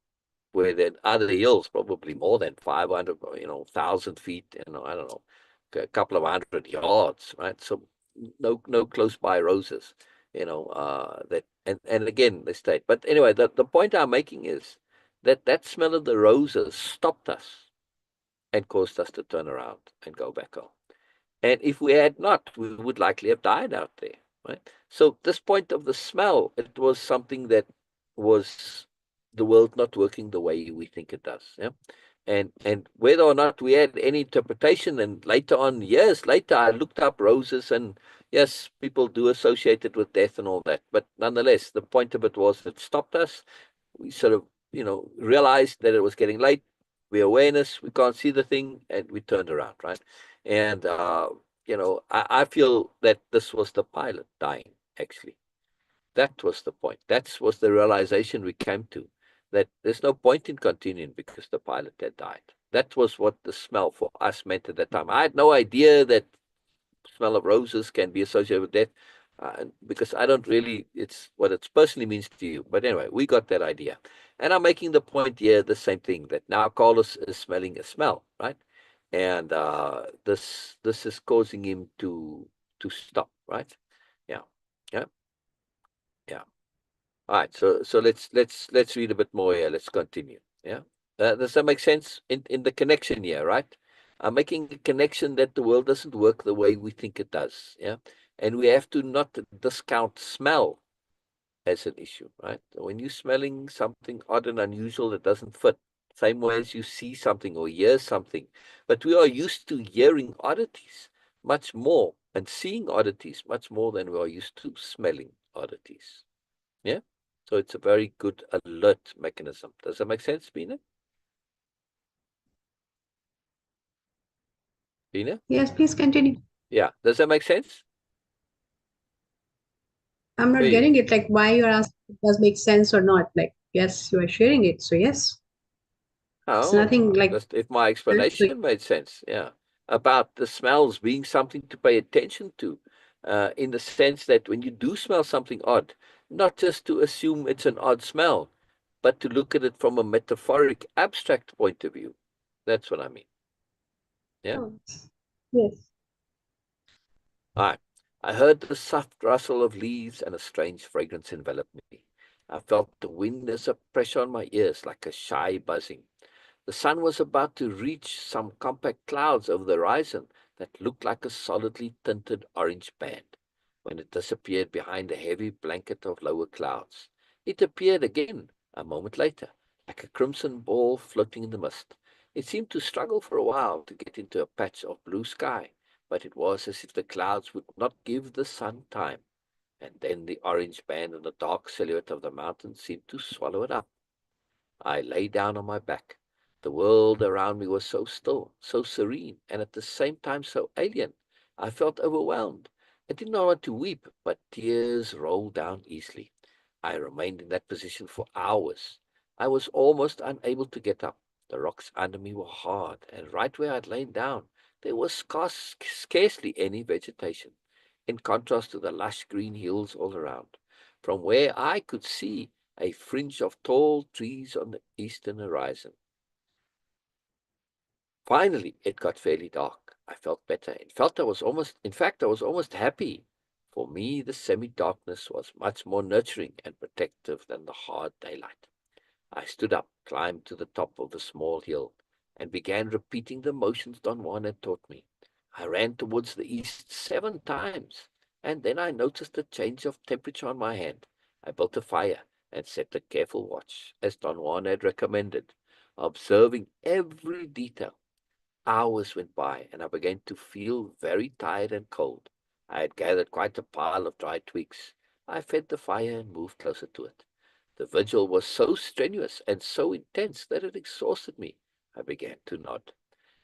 where the other hills, probably more than 500, 1,000 feet, I don't know, a couple of 100 yards, right? So no close by roses, that, and again, they stayed. But anyway, the point I'm making is that smell of the roses stopped us and caused us to turn around and go back home. And if we had not, we would likely have died out there, right? So this point of the smell, it was something that was the world not working the way we think it does. Yeah. And whether or not we had any interpretation, and later on, years later, I looked up roses, and yes, people do associate it with death and all that. But nonetheless, the point of it was it stopped us. We sort of, realized that it was getting late. We awareness, we can't see the thing, and we turned around, right? And I feel that this was the pilot dying, actually. That was the point. That was the realization we came to, that there's no point in continuing because the pilot had died. That was what the smell for us meant at that time. I had no idea that smell of roses can be associated with death, because I don't really, it's what it personally means to you. But anyway, we got that idea. And I'm making the point here, the same thing, that now Carlos is smelling a smell, right? And this is causing him to to stop, right? Yeah, yeah, yeah. All right, so let's read a bit more here. Let's continue. Yeah, does that make sense in the connection here, right? I'm making a connection that the world doesn't work the way we think it does. Yeah, and we have to not discount smell as an issue, right? When you're smelling something odd and unusual that doesn't fit, same way as you see something or hear something, but we are used to hearing oddities much more and seeing oddities much more than we are used to smelling oddities. Yeah. So it's a very good alert mechanism. Does that make sense, Beena? Beena? Yes, please continue. Yeah. Does that make sense? I'm not Hey. getting it. Like, why you're asking, it does make sense or not? Like, yes, you are sharing it. So, yes, it's nothing Oh, like, just if my so explanation made sense. Yeah. About the smells being something to pay attention to, in the sense that when you do smell something odd, not just to assume it's an odd smell, but to look at it from a metaphoric, abstract point of view. That's what I mean. Yeah. oh, yes. All right. I heard the soft rustle of leaves and a strange fragrance enveloped me. I felt the wind as a pressure on my ears, like a shy buzzing. The sun was about to reach some compact clouds over the horizon that looked like a solidly tinted orange band, when it disappeared behind a heavy blanket of lower clouds. It appeared again a moment later, like a crimson ball floating in the mist. It seemed to struggle for a while to get into a patch of blue sky, but it was as if the clouds would not give the sun time, and then the orange band and the dark silhouette of the mountain seemed to swallow it up. I lay down on my back. The world around me was so still, so serene, and at the same time so alien. I felt overwhelmed. I did not want to weep, but tears rolled down easily. I remained in that position for hours. I was almost unable to get up. The rocks under me were hard, and right where I'd lain down, there was scarcely any vegetation, in contrast to the lush green hills all around. From where I could see a fringe of tall trees on the eastern horizon. Finally, it got fairly dark. I felt better. In fact, I was almost happy. For me, the semi-darkness was much more nurturing and protective than the hard daylight. I stood up, climbed to the top of the small hill, and began repeating the motions Don Juan had taught me. I ran towards the east 7 times, and then I noticed a change of temperature on my hand. I built a fire and set a careful watch, as Don Juan had recommended, observing every detail. Hours went by, and I began to feel very tired and cold. I had gathered quite a pile of dry twigs. I fed the fire and moved closer to it. The vigil was so strenuous and so intense that it exhausted me. I began to nod.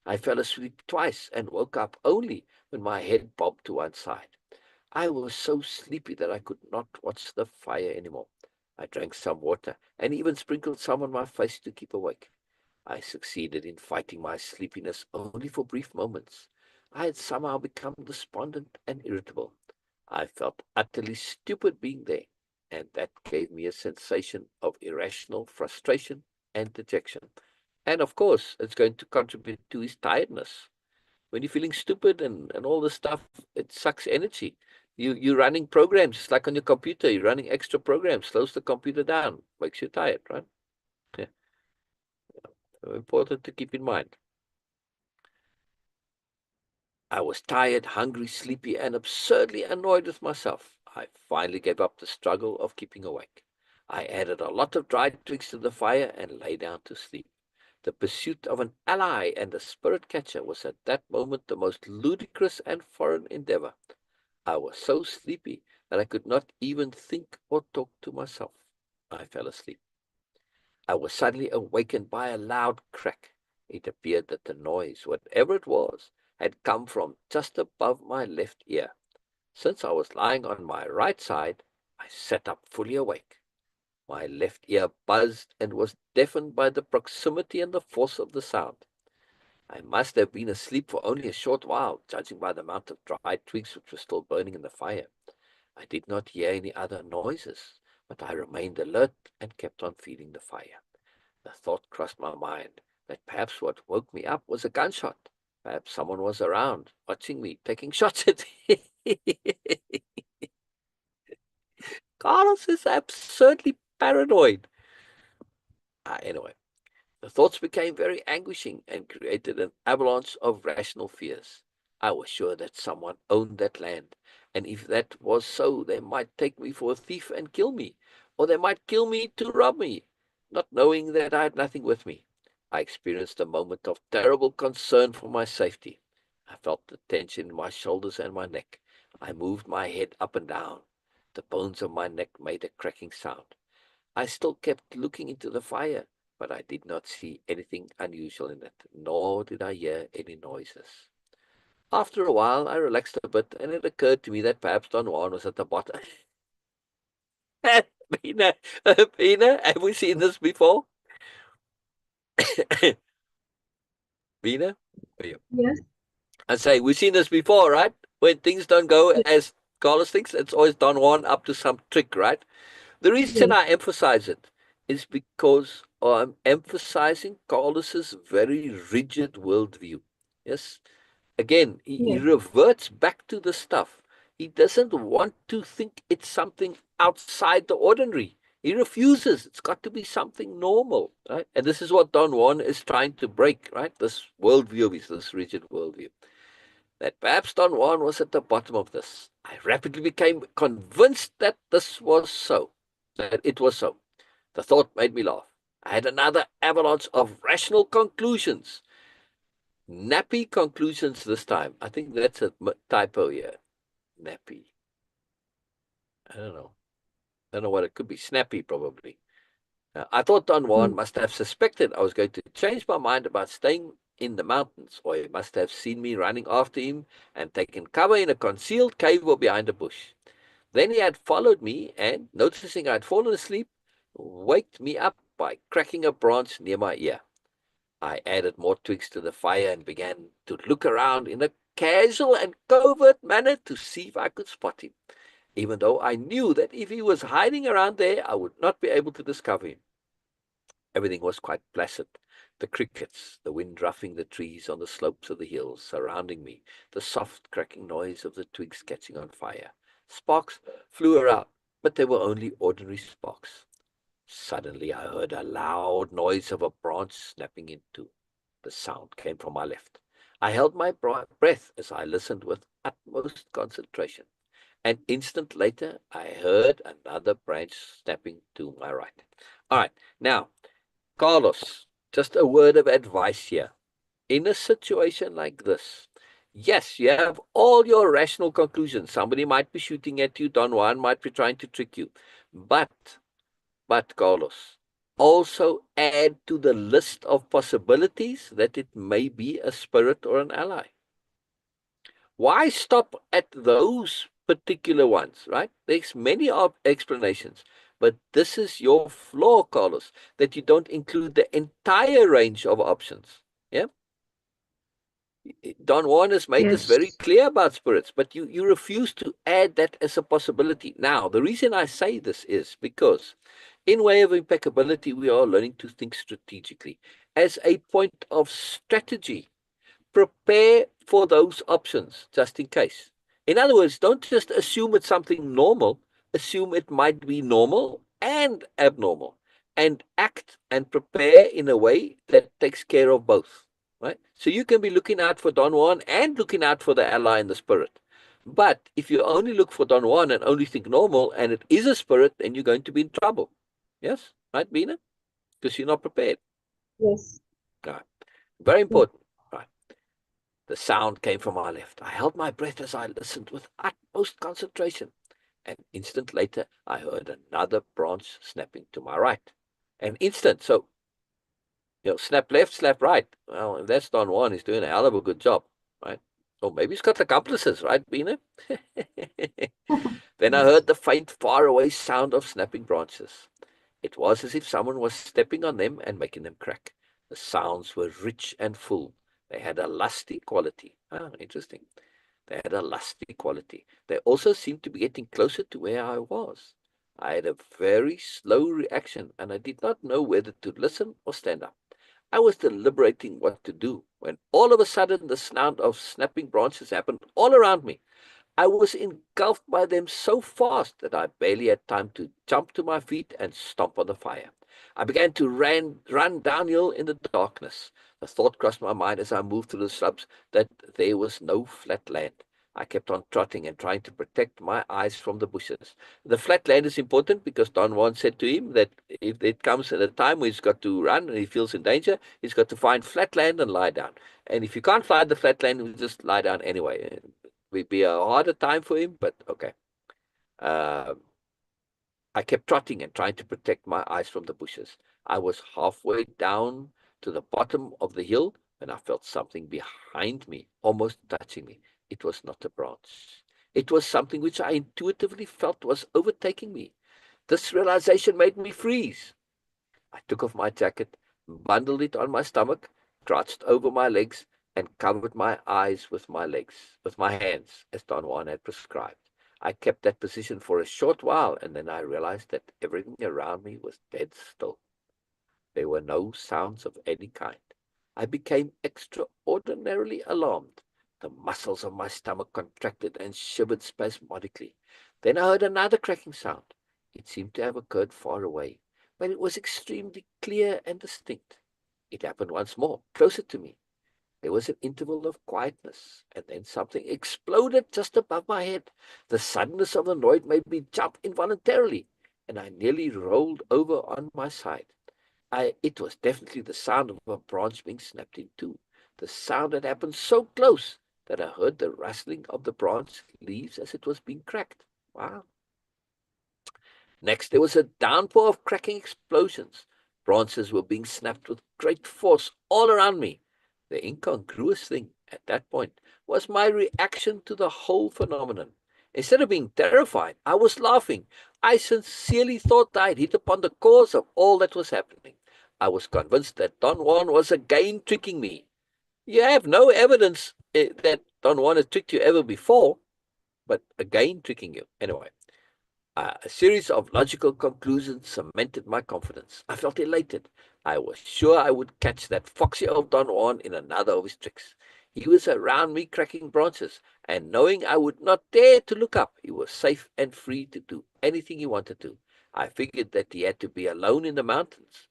I fell asleep twice and woke up only when my head bobbed to one side. I was so sleepy that I could not watch the fire anymore. I drank some water and even sprinkled some on my face to keep awake. I succeeded in fighting my sleepiness only for brief moments. I had somehow become despondent and irritable. I felt utterly stupid being there, and that gave me a sensation of irrational frustration and dejection. And of course, it's going to contribute to his tiredness. When you're feeling stupid and all this stuff, it sucks energy. You're running programs, it's like on your computer, you're running extra programs, slows the computer down, makes you tired, right? Yeah. So important to keep in mind. I was tired, hungry, sleepy, and absurdly annoyed with myself. I finally gave up the struggle of keeping awake. I added a lot of dried twigs to the fire and lay down to sleep. The pursuit of an ally and a spirit catcher was at that moment the most ludicrous and foreign endeavor. I was so sleepy that I could not even think or talk to myself. I fell asleep. I was suddenly awakened by a loud crack. It appeared that the noise, whatever it was, had come from just above my left ear. Since I was lying on my right side, I sat up fully awake. My left ear buzzed and was deafened by the proximity and the force of the sound. I must have been asleep for only a short while, judging by the amount of dried twigs which were still burning in the fire. I did not hear any other noises, but I remained alert and kept on feeding the fire. The thought crossed my mind that perhaps what woke me up was a gunshot. Perhaps someone was around, watching me, taking shots at me. Carlos is absurdly paranoid. Anyway, the thoughts became very anguishing and created an avalanche of rational fears. I was sure that someone owned that land, and if that was so, they might take me for a thief and kill me, or they might kill me to rob me, not knowing that I had nothing with me. I experienced a moment of terrible concern for my safety. I felt the tension in my shoulders and my neck. I moved my head up and down. The bones of my neck made a cracking sound. I still kept looking into the fire, but I did not see anything unusual in it, nor did I hear any noises. After a while, I relaxed a bit, and it occurred to me that perhaps Don Juan was at the bottom. Beena, Beena, have we seen this before? Beena? Yes. I say, we've seen this before, right? When things don't go as Carlos thinks, it's always Don Juan up to some trick, right? The reason Yes. I emphasize it is because I'm emphasizing Carlos's very rigid worldview. Yes, again, he Yes. reverts back to the stuff. He doesn't want to think it's something outside the ordinary. He refuses. It's got to be something normal, right? And this is what Don Juan is trying to break, right? This worldview of his, this rigid worldview. That perhaps Don Juan was at the bottom of this. I rapidly became convinced that this was so, that it was so. The thought made me laugh. I had another avalanche of rational conclusions. Nappy conclusions this time. I think that's a typo here. Nappy. I don't know. I don't know what it could be. Snappy, probably. I thought Don Juan Yes. must have suspected I was going to change my mind about staying in the mountains, or he must have seen me running after him and taken cover in a concealed cave or behind a bush. Then he had followed me and, noticing I had fallen asleep, waked me up by cracking a branch near my ear. I added more twigs to the fire and began to look around in a casual and covert manner to see if I could spot him, even though I knew that if he was hiding around there, I would not be able to discover him. Everything was quite placid. The crickets, the wind ruffling the trees on the slopes of the hills surrounding me, the soft cracking noise of the twigs catching on fire. Sparks flew around, but they were only ordinary sparks. Suddenly I heard a loud noise of a branch snapping in two. The sound came from my left. I held my breath as I listened with utmost concentration. An instant later, I heard another branch snapping to my right. All right, now, Carlos, just a word of advice here. In a situation like this, yes, you have all your rational conclusions. Somebody might be shooting at you, Don Juan might be trying to trick you. But Carlos, also add to the list of possibilities that it may be a spirit or an ally. Why stop at those particular ones, right? There's many explanations, but this is your flaw, Carlos, that you don't include the entire range of options. Yeah. Don Juan has made this very Yes. clear about spirits, but you refuse to add that as a possibility. Now, the reason I say this is because in Way of Impeccability, we are learning to think strategically as a point of strategy. Prepare for those options just in case. In other words, don't just assume it's something normal, assume it might be normal and abnormal, and act and prepare in a way that takes care of both. Right? So you can be looking out for Don Juan and looking out for the ally and the spirit. But if you only look for Don Juan and only think normal and it is a spirit, then you're going to be in trouble. Yes? Right, Beena? Because you're not prepared. Yes. Right. Very Yes. important. Right. The sound came from my left. I held my breath as I listened with utmost concentration. An instant later, I heard another branch snapping to my right. An instant. So, snap left, snap right. Well, if that's Don Juan, he's doing a hell of a good job, right? Or maybe he's got accomplices, right, Beena? Then I Yes. heard the faint, faraway sound of snapping branches. It was as if someone was stepping on them and making them crack. The sounds were rich and full. They had a lusty quality. Ah, interesting. They had a lusty quality. They also seemed to be getting closer to where I was. I had a very slow reaction, and I did not know whether to listen or stand up. I was deliberating what to do when all of a sudden the sound of snapping branches happened all around me. I was engulfed by them so fast that I barely had time to jump to my feet and stomp on the fire. I began to run downhill in the darkness. The thought crossed my mind as I moved through the shrubs that there was no flat land. I kept on trotting and trying to protect my eyes from the bushes. The flat land is important because Don Juan said to him that if it comes at a time where he's got to run and he feels in danger, he's got to find flat land and lie down. And if you can't find the flat land, he'll just lie down anyway. Would be a harder time for him, but okay. I kept trotting and trying to protect my eyes from the bushes. I was halfway down to the bottom of the hill when I felt something behind me, almost touching me. It was not a branch. It was something which I intuitively felt was overtaking me. This realization made me freeze. I took off my jacket, bundled it on my stomach, crouched over my legs, and covered my eyes with my hands, as Don Juan had prescribed. I kept that position for a short while, and then I realized that everything around me was dead still. There were no sounds of any kind. I became extraordinarily alarmed. The muscles of my stomach contracted and shivered spasmodically. Then I heard another cracking sound. It seemed to have occurred far away, but it was extremely clear and distinct. It happened once more, closer to me. There was an interval of quietness, and then something exploded just above my head. The suddenness of the noise made me jump involuntarily, and I nearly rolled over on my side. It was definitely the sound of a branch being snapped in two. The sound had happened so close that I heard the rustling of the branch leaves as it was being cracked. Wow. Next, there was a downpour of cracking explosions. Branches were being snapped with great force all around me. The incongruous thing at that point was my reaction to the whole phenomenon. Instead of being terrified, I was laughing. I sincerely thought I had hit upon the cause of all that was happening. I was convinced that Don Juan was again tricking me. You have no evidence that Don Juan has tricked you ever before, but again tricking you. Anyway, a series of logical conclusions cemented my confidence. I felt elated. I was sure I would catch that foxy old Don Juan in another of his tricks. He was around me cracking branches, and knowing I would not dare to look up, he was safe and free to do anything he wanted to. I figured that he had to be alone in the mountains.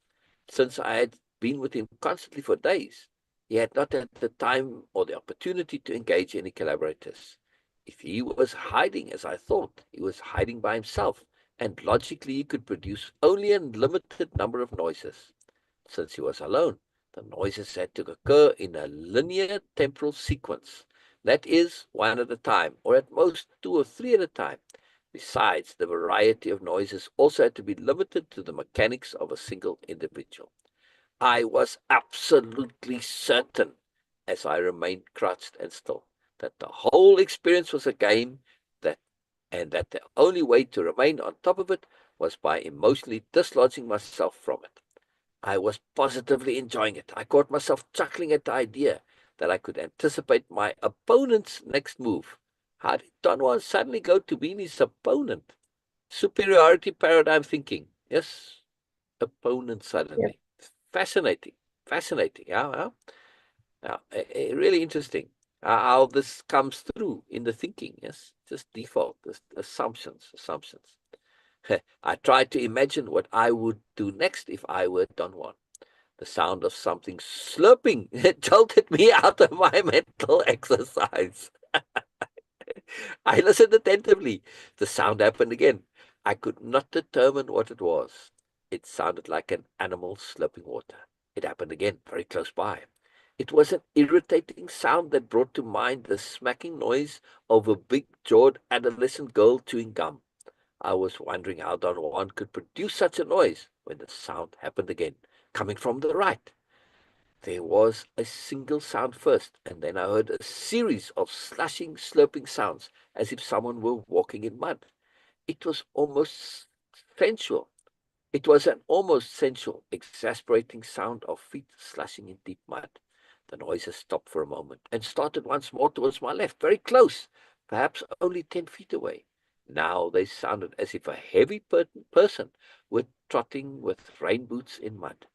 Since I had been with him constantly for days, he had not had the time or the opportunity to engage any collaborators. If he was hiding, as I thought, he was hiding by himself, and logically he could produce only a limited number of noises. Since he was alone, the noises had to occur in a linear temporal sequence. That is, one at a time, or at most two or three at a time. Besides, the variety of noises also had to be limited to the mechanics of a single individual. I was absolutely certain, as I remained crouched and still, that the whole experience was a game, that and that the only way to remain on top of it was by emotionally dislodging myself from it. I was positively enjoying it. I caught myself chuckling at the idea that I could anticipate my opponent's next move. How did Don Juan suddenly go to being his opponent? Superiority paradigm thinking. Yes, opponent Yeah. suddenly. Fascinating. Fascinating. Really interesting how this comes through in the thinking. Yes, just default, just assumptions. I tried to imagine what I would do next if I were Don Juan. The sound of something slurping jolted me out of my mental exercise. I listened attentively. The sound happened again. I could not determine what it was. It sounded like an animal slurping water. It happened again, very close by. It was an irritating sound that brought to mind the smacking noise of a big-jawed adolescent girl chewing gum. I was wondering how Don Juan could produce such a noise when the sound happened again, coming from the right. There was a single sound first, and then I heard a series of slushing, slurping sounds, as if someone were walking in mud. It was almost sensual. It was an almost sensual, exasperating sound of feet slushing in deep mud. The noises stopped for a moment and started once more towards my left, very close, perhaps only 10 feet away. Now they sounded as if a heavy person were trotting with rain boots in mud.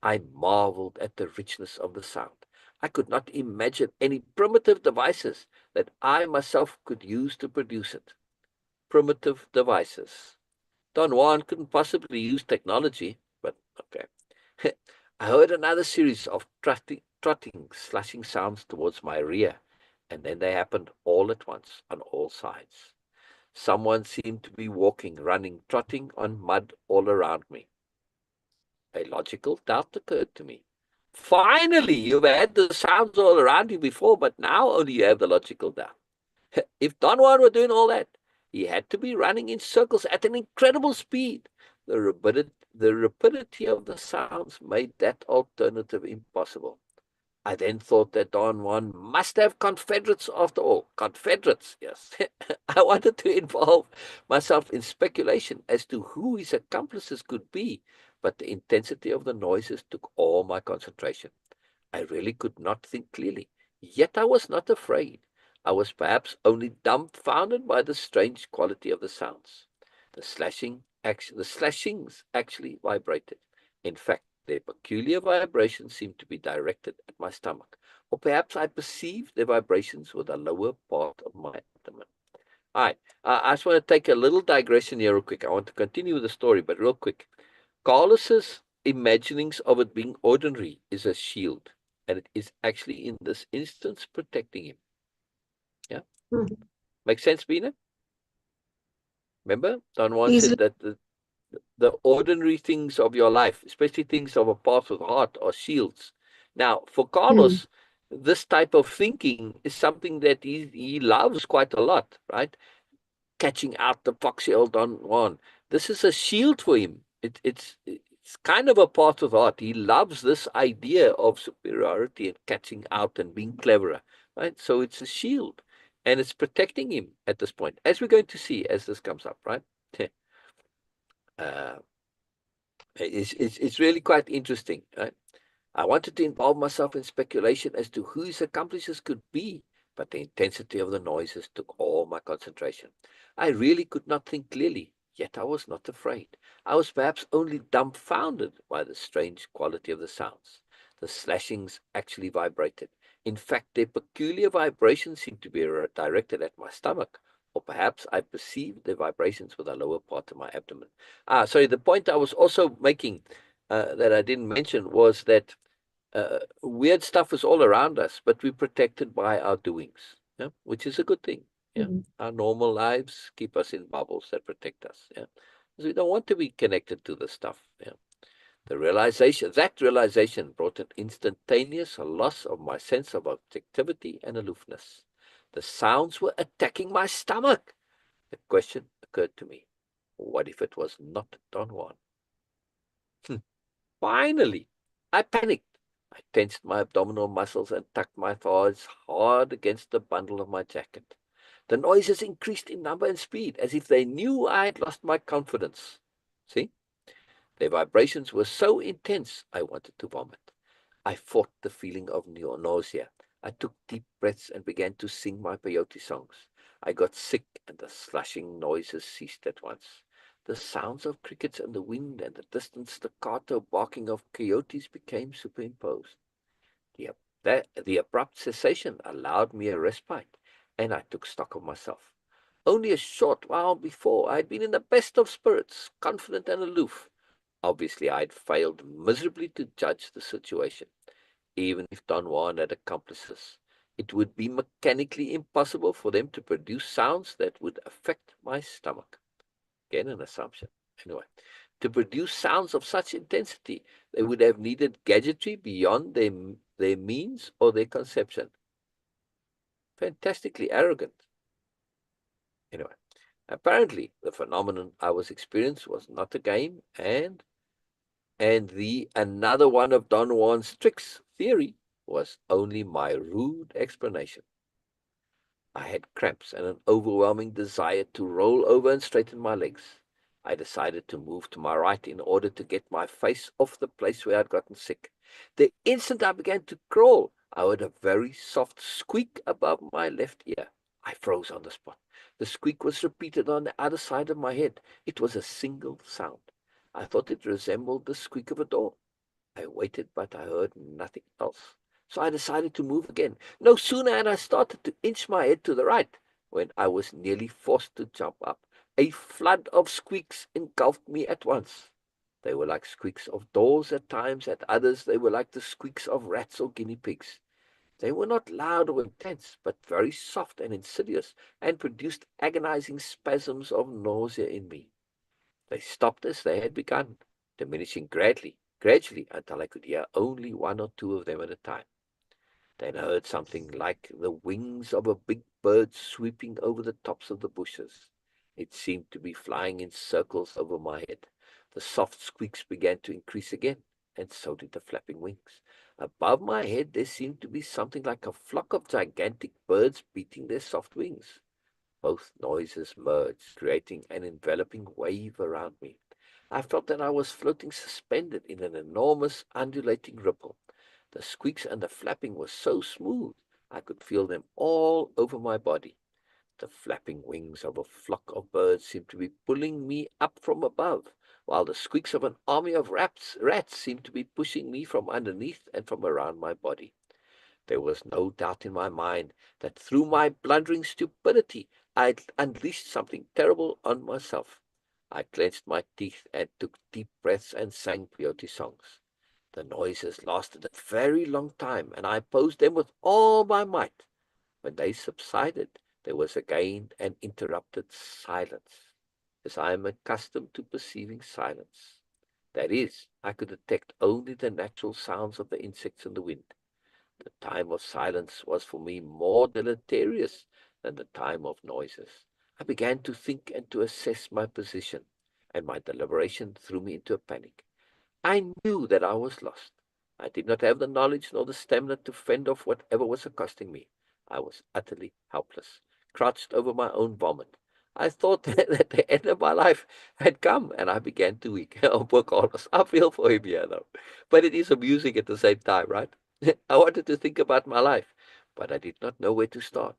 I marveled at the richness of the sound. I could not imagine any primitive devices that I myself could use to produce it. Primitive devices. Don Juan couldn't possibly use technology, but okay. I heard another series of trotting, slashing sounds towards my rear, and then they happened all at once on all sides. Someone seemed to be walking, running, trotting on mud all around me. A logical doubt occurred to me. Finally, you've had the sounds all around you before, but now only you have the logical doubt. If Don Juan were doing all that, he had to be running in circles at an incredible speed. The rapidity of the sounds made that alternative impossible. I then thought that Don Juan must have confederates after all. Confederates, yes. I wanted to involve myself in speculation as to who his accomplices could be, but the intensity of the noises took all my concentration. I really could not think clearly, yet I was not afraid. I was perhaps only dumbfounded by the strange quality of the sounds. The slashings actually vibrated. In fact, their peculiar vibrations seemed to be directed at my stomach, or perhaps I perceived their vibrations with the lower part of my abdomen. All right, I just want to take a little digression here real quick. I want to continue the story, but real quick. Carlos's imaginings of it being ordinary is a shield, and it is actually in this instance protecting him. Yeah, Mhm. makes sense, Beena? Remember, Don Juan Easily. said that the ordinary things of your life, especially things of a path of heart, are shields. Now, for Mm. Carlos, this type of thinking is something that he loves quite a lot, right? Catching out the foxy old Don Juan. This is a shield for him. It's kind of a part of art. He loves this idea of superiority and catching out and being cleverer, right? So it's a shield, and it's protecting him at this point, as we're going to see as this comes up, right? uh, it's really quite interesting, right? I wanted to involve myself in speculation as to who his accomplices could be, but the intensity of the noises took all my concentration. I really could not think clearly, yet I was not afraid. I was perhaps only dumbfounded by the strange quality of the sounds. The slashings actually vibrated. In fact, their peculiar vibrations seemed to be directed at my stomach, or perhaps I perceived their vibrations with the lower part of my abdomen. Sorry, the point I was also making that I didn't mention was that weird stuff is all around us, but we're protected by our doings, yeah, which is a good thing. Yeah, Mhm. our normal lives keep us in bubbles that protect us. Yeah, because we don't want to be connected to the stuff. Yeah, that realization brought an instantaneous loss of my sense of objectivity and aloofness. The sounds were attacking my stomach. The question occurred to me: what if it was not Don Juan? Finally, I panicked. I tensed my abdominal muscles and tucked my thighs hard against the bundle of my jacket. The noises increased in number and speed, as if they knew I had lost my confidence. See? Their vibrations were so intense I wanted to vomit. I fought the feeling of nausea. I took deep breaths and began to sing my peyote songs. I got sick, and the slushing noises ceased at once. The sounds of crickets and the wind and the distant staccato barking of coyotes became superimposed. The, the abrupt cessation allowed me a respite, and I took stock of myself. Only a short while before I had been in the best of spirits, confident and aloof. Obviously, I had failed miserably to judge the situation. Even if Don Juan had accomplices, it would be mechanically impossible for them to produce sounds that would affect my stomach. Again, an assumption. Anyway, to produce sounds of such intensity, they would have needed gadgetry beyond their means or their conception. Fantastically arrogant. Anyway, apparently, the phenomenon I was experiencing was not a game, and the another one of Don Juan's tricks theory was only my rude explanation. I had cramps and an overwhelming desire to roll over and straighten my legs. I decided to move to my right in order to get my face off the place where I'd gotten sick. The instant I began to crawl, I heard a very soft squeak above my left ear. I froze on the spot. The squeak was repeated on the other side of my head. It was a single sound. I thought it resembled the squeak of a door. I waited, but I heard nothing else. So I decided to move again. No sooner had I started to inch my head to the right when I was nearly forced to jump up. A flood of squeaks engulfed me at once. They were like squeaks of doors at times, at others they were like the squeaks of rats or guinea pigs. They were not loud or intense, but very soft and insidious, and produced agonizing spasms of nausea in me. They stopped as they had begun, diminishing gradually, until I could hear only one or two of them at a time. Then I heard something like the wings of a big bird sweeping over the tops of the bushes. It seemed to be flying in circles over my head. The soft squeaks began to increase again, and so did the flapping wings. Above my head there seemed to be something like a flock of gigantic birds beating their soft wings. Both noises merged, creating an enveloping wave around me. I felt that I was floating suspended in an enormous undulating ripple. The squeaks and the flapping were so smooth, I could feel them all over my body. The flapping wings of a flock of birds seemed to be pulling me up from above, while the squeaks of an army of rats seemed to be pushing me from underneath and from around my body. There was no doubt in my mind that through my blundering stupidity I had unleashed something terrible on myself. I clenched my teeth and took deep breaths and sang peyote songs. The noises lasted a very long time, and I opposed them with all my might. When they subsided, there was again an interrupted silence, as I am accustomed to perceiving silence. That is, I could detect only the natural sounds of the insects in the wind. The time of silence was for me more deleterious than the time of noises. I began to think and to assess my position, and my deliberation threw me into a panic. I knew that I was lost. I did not have the knowledge nor the stamina to fend off whatever was accosting me. I was utterly helpless, crouched over my own vomit. I thought that the end of my life had come, and I began to weep. Oh, poor Carlos. I feel for him here, though. But it is amusing at the same time, right? I wanted to think about my life, but I did not know where to start.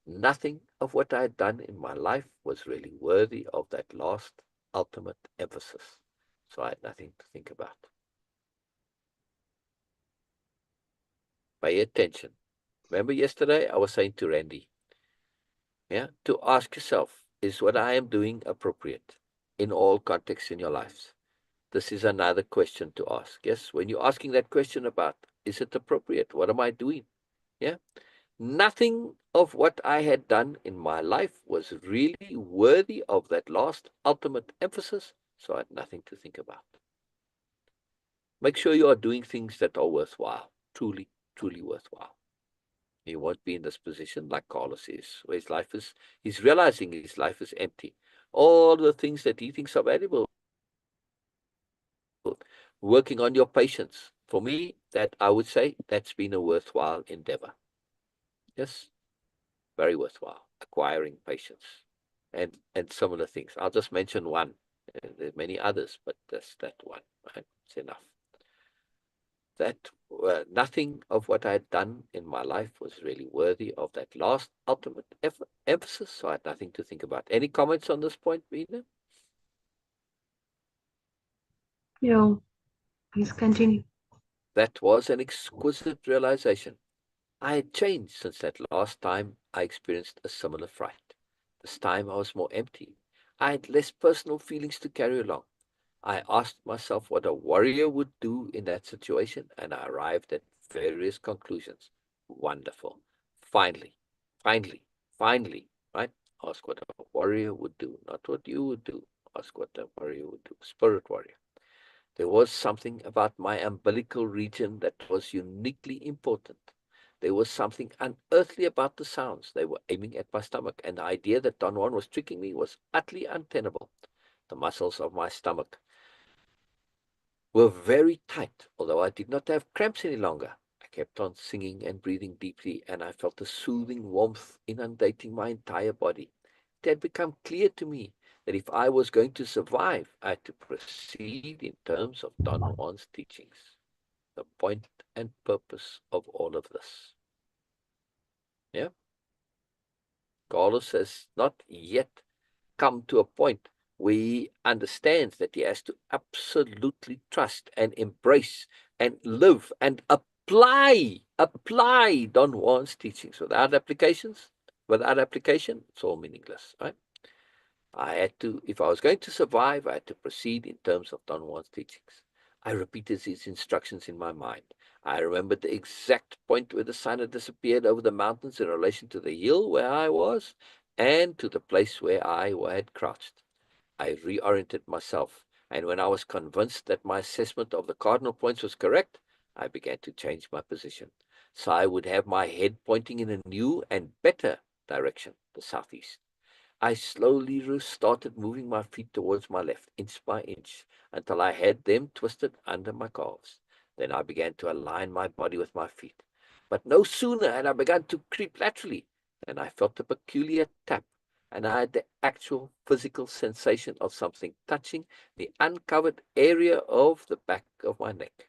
Nothing of what I had done in my life was really worthy of that last ultimate emphasis. So I had nothing to think about. Pay attention. Remember yesterday I was saying to Randy, yeah, to ask yourself, is what I am doing appropriate in all contexts in your lives? This is another question to ask. Yes, when you're asking that question about, is it appropriate? What am I doing? Yeah. Nothing of what I had done in my life was really worthy of that last ultimate emphasis, so I had nothing to think about. Make sure you are doing things that are worthwhile, truly, truly worthwhile. He won't be in this position like Carlos is, where he's realizing his life is empty. All the things that he thinks are valuable, working on your patience. For me, that I would say that's been a worthwhile endeavor. Yes, very worthwhile. Acquiring patience and similar things. I'll just mention one. There are many others, but that's that one. Right? It's enough. That nothing of what I had done in my life was really worthy of that last ultimate emphasis, so I had nothing to think about. Any comments on this point, Beena? No, please continue. That was an exquisite realization. I had changed since that last time I experienced a similar fright. This time I was more empty. I had less personal feelings to carry along. I asked myself what a warrior would do in that situation, and I arrived at various conclusions. Wonderful. Finally, finally, finally, right? Ask what a warrior would do, not what you would do. Ask what a warrior would do. Spirit warrior. There was something about my umbilical region that was uniquely important. There was something unearthly about the sounds. They were aiming at my stomach, and the idea that Don Juan was tricking me was utterly untenable. The muscles of my stomach were very tight, although I did not have cramps any longer. I kept on singing and breathing deeply, and I felt a soothing warmth inundating my entire body. It had become clear to me that if I was going to survive, I had to proceed in terms of Don Juan's teachings, the point and purpose of all of this. Yeah? Carlos has not yet come to a point where he understands that he has to absolutely trust and embrace and live and apply Don Juan's teachings. Without application, it's all meaningless, right? I had to, if I was going to survive, I had to proceed in terms of Don Juan's teachings. I repeated his instructions in my mind. I remembered the exact point where the sun had disappeared over the mountains in relation to the hill where I was and to the place where I had crouched. I reoriented myself, and when I was convinced that my assessment of the cardinal points was correct, I began to change my position. So I would have my head pointing in a new and better direction, the southeast. I slowly started moving my feet towards my left, inch by inch, until I had them twisted under my calves. Then I began to align my body with my feet. But no sooner had I begun to creep laterally than I felt a peculiar tap, and I had the actual physical sensation of something touching the uncovered area of the back of my neck.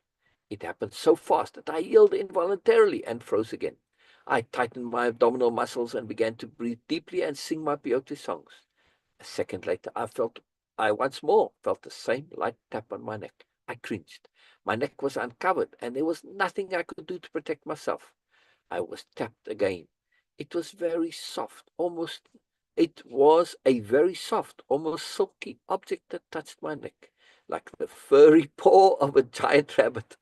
It happened so fast that I yielded involuntarily and froze again. I tightened my abdominal muscles and began to breathe deeply and sing my peyote songs. A second later, I once more felt the same light tap on my neck. I cringed. My neck was uncovered, and there was nothing I could do to protect myself. I was tapped again. It was very soft, almost. It was a very soft, almost silky object that touched my neck, like the furry paw of a giant rabbit.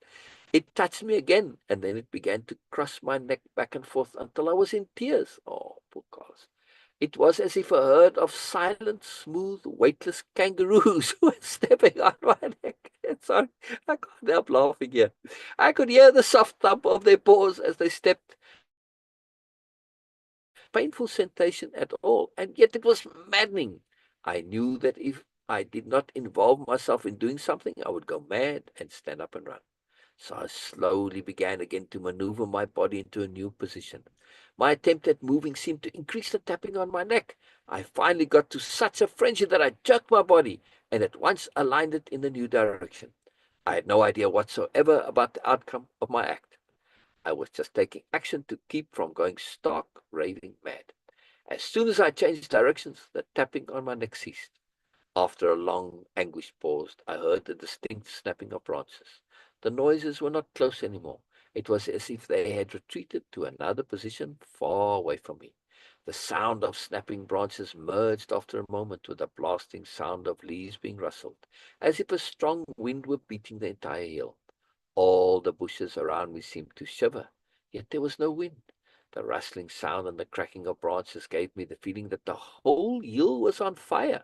It touched me again, and then it began to cross my neck back and forth until I was in tears. Oh, poor Carlos. It was as if a herd of silent, smooth, weightless kangaroos were stepping on my neck. Sorry, I can't help laughing here. I could hear the soft thump of their paws as they stepped. Painful sensation at all, and yet it was maddening. I knew that if I did not involve myself in doing something, I would go mad and stand up and run. So I slowly began again to maneuver my body into a new position. My attempt at moving seemed to increase the tapping on my neck. I finally got to such a frenzy that I jerked my body and at once aligned it in the new direction. I had no idea whatsoever about the outcome of my act. I was just taking action to keep from going stark raving mad. As soon as I changed directions, the tapping on my neck ceased. After a long, anguished pause, I heard the distinct snapping of branches. The noises were not close anymore. It was as if they had retreated to another position far away from me. The sound of snapping branches merged after a moment with the blasting sound of leaves being rustled, as if a strong wind were beating the entire hill. All the bushes around me seemed to shiver, yet there was no wind. The rustling sound and the cracking of branches gave me the feeling that the whole hill was on fire.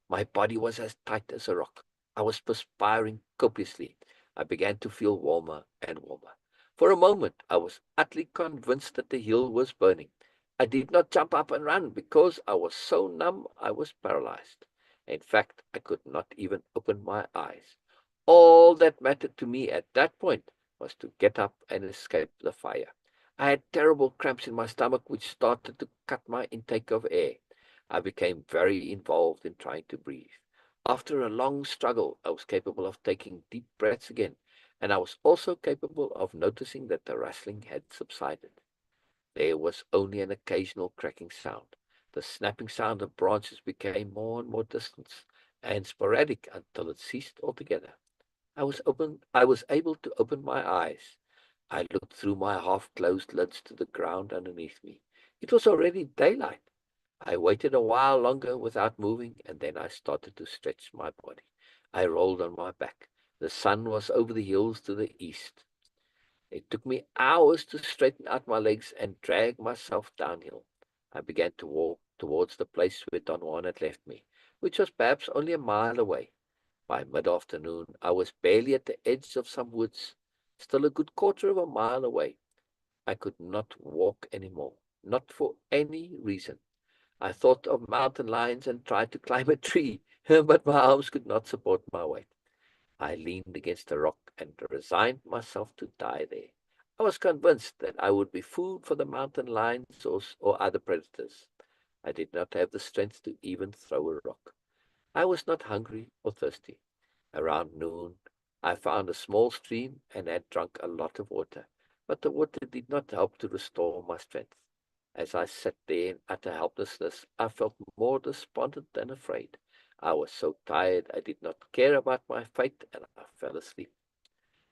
My body was as tight as a rock. I was perspiring copiously. I began to feel warmer and warmer. For a moment, I was utterly convinced that the hill was burning. I did not jump up and run because I was so numb I was paralyzed. In fact, I could not even open my eyes. All that mattered to me at that point was to get up and escape the fire. I had terrible cramps in my stomach which started to cut my intake of air. I became very involved in trying to breathe. After a long struggle, I was capable of taking deep breaths again, and I was also capable of noticing that the rustling had subsided. There was only an occasional cracking sound. The snapping sound of branches became more and more distant and sporadic until it ceased altogether. I was able to open my eyes. I looked through my half-closed lids to the ground underneath me. It was already daylight. I waited a while longer without moving, and then I started to stretch my body. I rolled on my back. The sun was over the hills to the east. It took me hours to straighten out my legs and drag myself downhill. I began to walk towards the place where Don Juan had left me, which was perhaps only a mile away. By mid-afternoon, I was barely at the edge of some woods, still a good quarter of a mile away. I could not walk any more, not for any reason. I thought of mountain lions and tried to climb a tree, but my arms could not support my weight. I leaned against a rock and resigned myself to die there. I was convinced that I would be food for the mountain lions or other predators. I did not have the strength to even throw a rock. I was not hungry or thirsty. Around noon, I found a small stream and had drunk a lot of water, but the water did not help to restore my strength. As I sat there in utter helplessness, I felt more despondent than afraid. I was so tired I did not care about my fate, and I fell asleep.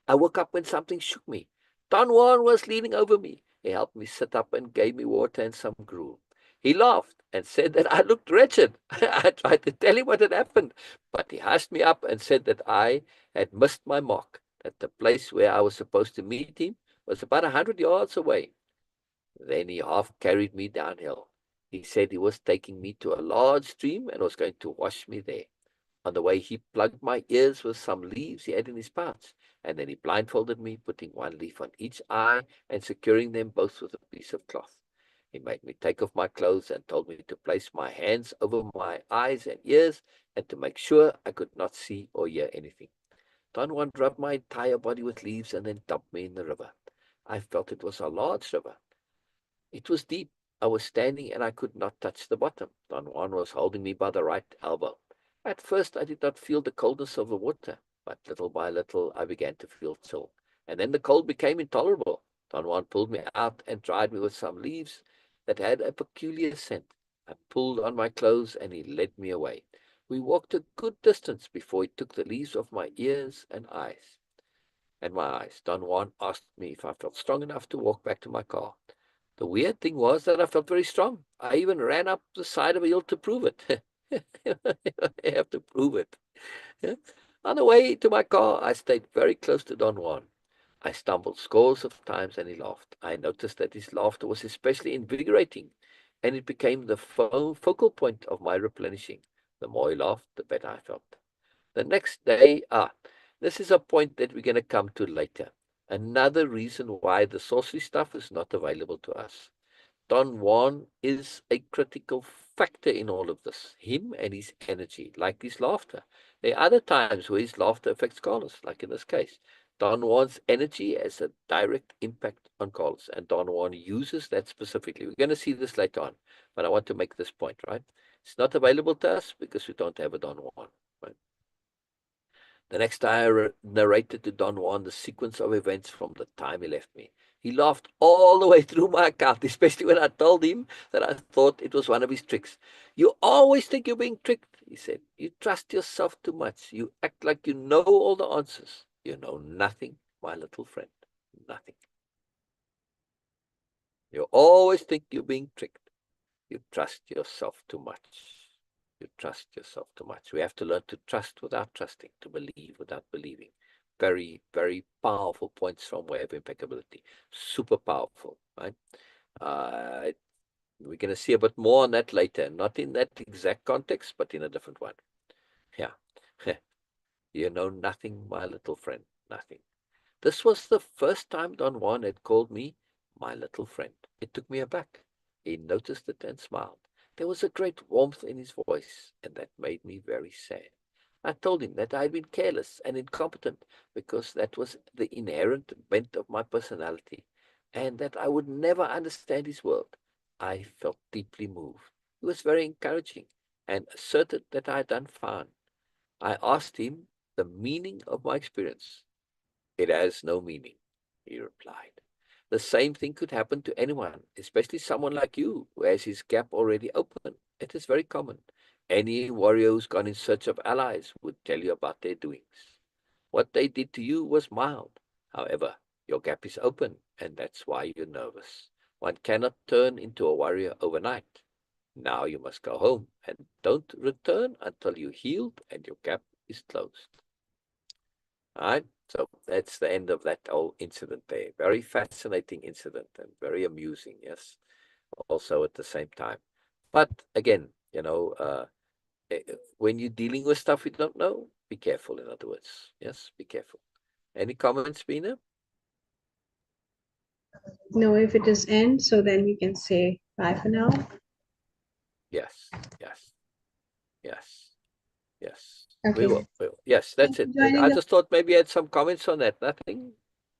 I woke up when something shook me. Don Juan was leaning over me. He helped me sit up and gave me water and some gruel. He laughed and said that I looked wretched. I tried to tell him what had happened, but he hushed me up and said that I had missed my mark, that the place where I was supposed to meet him was about 100 yards away. Then he half carried me downhill. He said he was taking me to a large stream and was going to wash me there. On the way, he plugged my ears with some leaves he had in his pouch, and then he blindfolded me, putting one leaf on each eye and securing them both with a piece of cloth. He made me take off my clothes and told me to place my hands over my eyes and ears and to make sure I could not see or hear anything. Don Juan rubbed my entire body with leaves and then dumped me in the river. I felt it was a large river. It was deep. I was standing and I could not touch the bottom. Don Juan was holding me by the right elbow. At first I did not feel the coldness of the water, but little by little I began to feel chill. And then the cold became intolerable. Don Juan pulled me out and dried me with some leaves that had a peculiar scent. I pulled on my clothes and he led me away. We walked a good distance before he took the leaves off my ears and eyes. And my eyes. Don Juan asked me if I felt strong enough to walk back to my car. The weird thing was that I felt very strong. I even ran up the side of a hill to prove it. I have to prove it. On the way to my car, I stayed very close to Don Juan. I stumbled scores of times and he laughed. I noticed that his laughter was especially invigorating, and it became the focal point of my replenishing. The more he laughed, the better I felt. The next day, this is a point that we're going to come to later. Another reason why the sorcery stuff is not available to us. Don Juan is a critical factor in all of this. Him and his energy, like his laughter. There are other times where his laughter affects Carlos, like in this case. Don Juan's energy has a direct impact on Carlos, and Don Juan uses that specifically. We're going to see this later on, but I want to make this point, right? It's not available to us because we don't have a Don Juan, right? The next day I narrated to Don Juan the sequence of events from the time he left me. He laughed all the way through my account, especially when I told him that I thought it was one of his tricks. You always think you're being tricked, he said. You trust yourself too much. You act like you know all the answers. You know nothing, my little friend. Nothing. You always think you're being tricked. You trust yourself too much. You trust yourself too much. We have to learn to trust without trusting, to believe without believing. Very, very powerful points from Way of Impeccability. Super powerful, right? We're going to see a bit more on that later. Not in that exact context, but in a different one. Yeah. You know nothing, my little friend. Nothing. This was the first time Don Juan had called me my little friend. It took me aback. He noticed it and smiled. There was a great warmth in his voice, and that made me very sad. I told him that I had been careless and incompetent because that was the inherent bent of my personality, and that I would never understand his world. I felt deeply moved. He was very encouraging and asserted that I had done fine. I asked him the meaning of my experience. It has no meaning, he replied. The same thing could happen to anyone, especially someone like you, who has his gap already open. It is very common. Any warrior who's gone in search of allies would tell you about their doings. What they did to you was mild. However, your gap is open, and that's why you're nervous. One cannot turn into a warrior overnight. Now you must go home, and don't return until you healed and your gap is closed. All right? So that's the end of that whole incident there. Very fascinating incident and very amusing, yes, also at the same time. But again, when you're dealing with stuff you don't know, be careful, in other words. Yes, be careful. Any comments, Beena? No, if it is end, so then we can say bye for now. Yes, yes, yes, yes. Okay. We will. Yes, Thanks that's for it. joining I us. just thought maybe you had some comments on that. Nothing?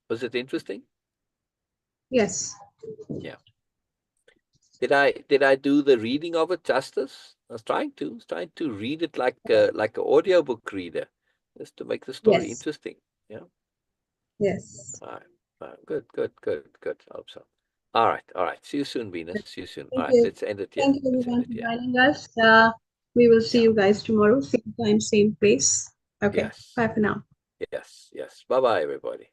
Was it interesting? Yes. Yeah. Did I do the reading of it justice? I was trying to read it like an audiobook reader, just to make the story Yes. interesting. Yeah. Yes. All right. All right. Good. Good. Good. Good. Hope so. All right. All right. See you soon, Venus. See you soon. All Thank right. you. Let's end it here. Thank you Let's end everyone it for here. joining us. We will see Yeah. you guys tomorrow, same time, same place. Okay. Yes. Bye for now. Yes, yes. Bye bye, everybody.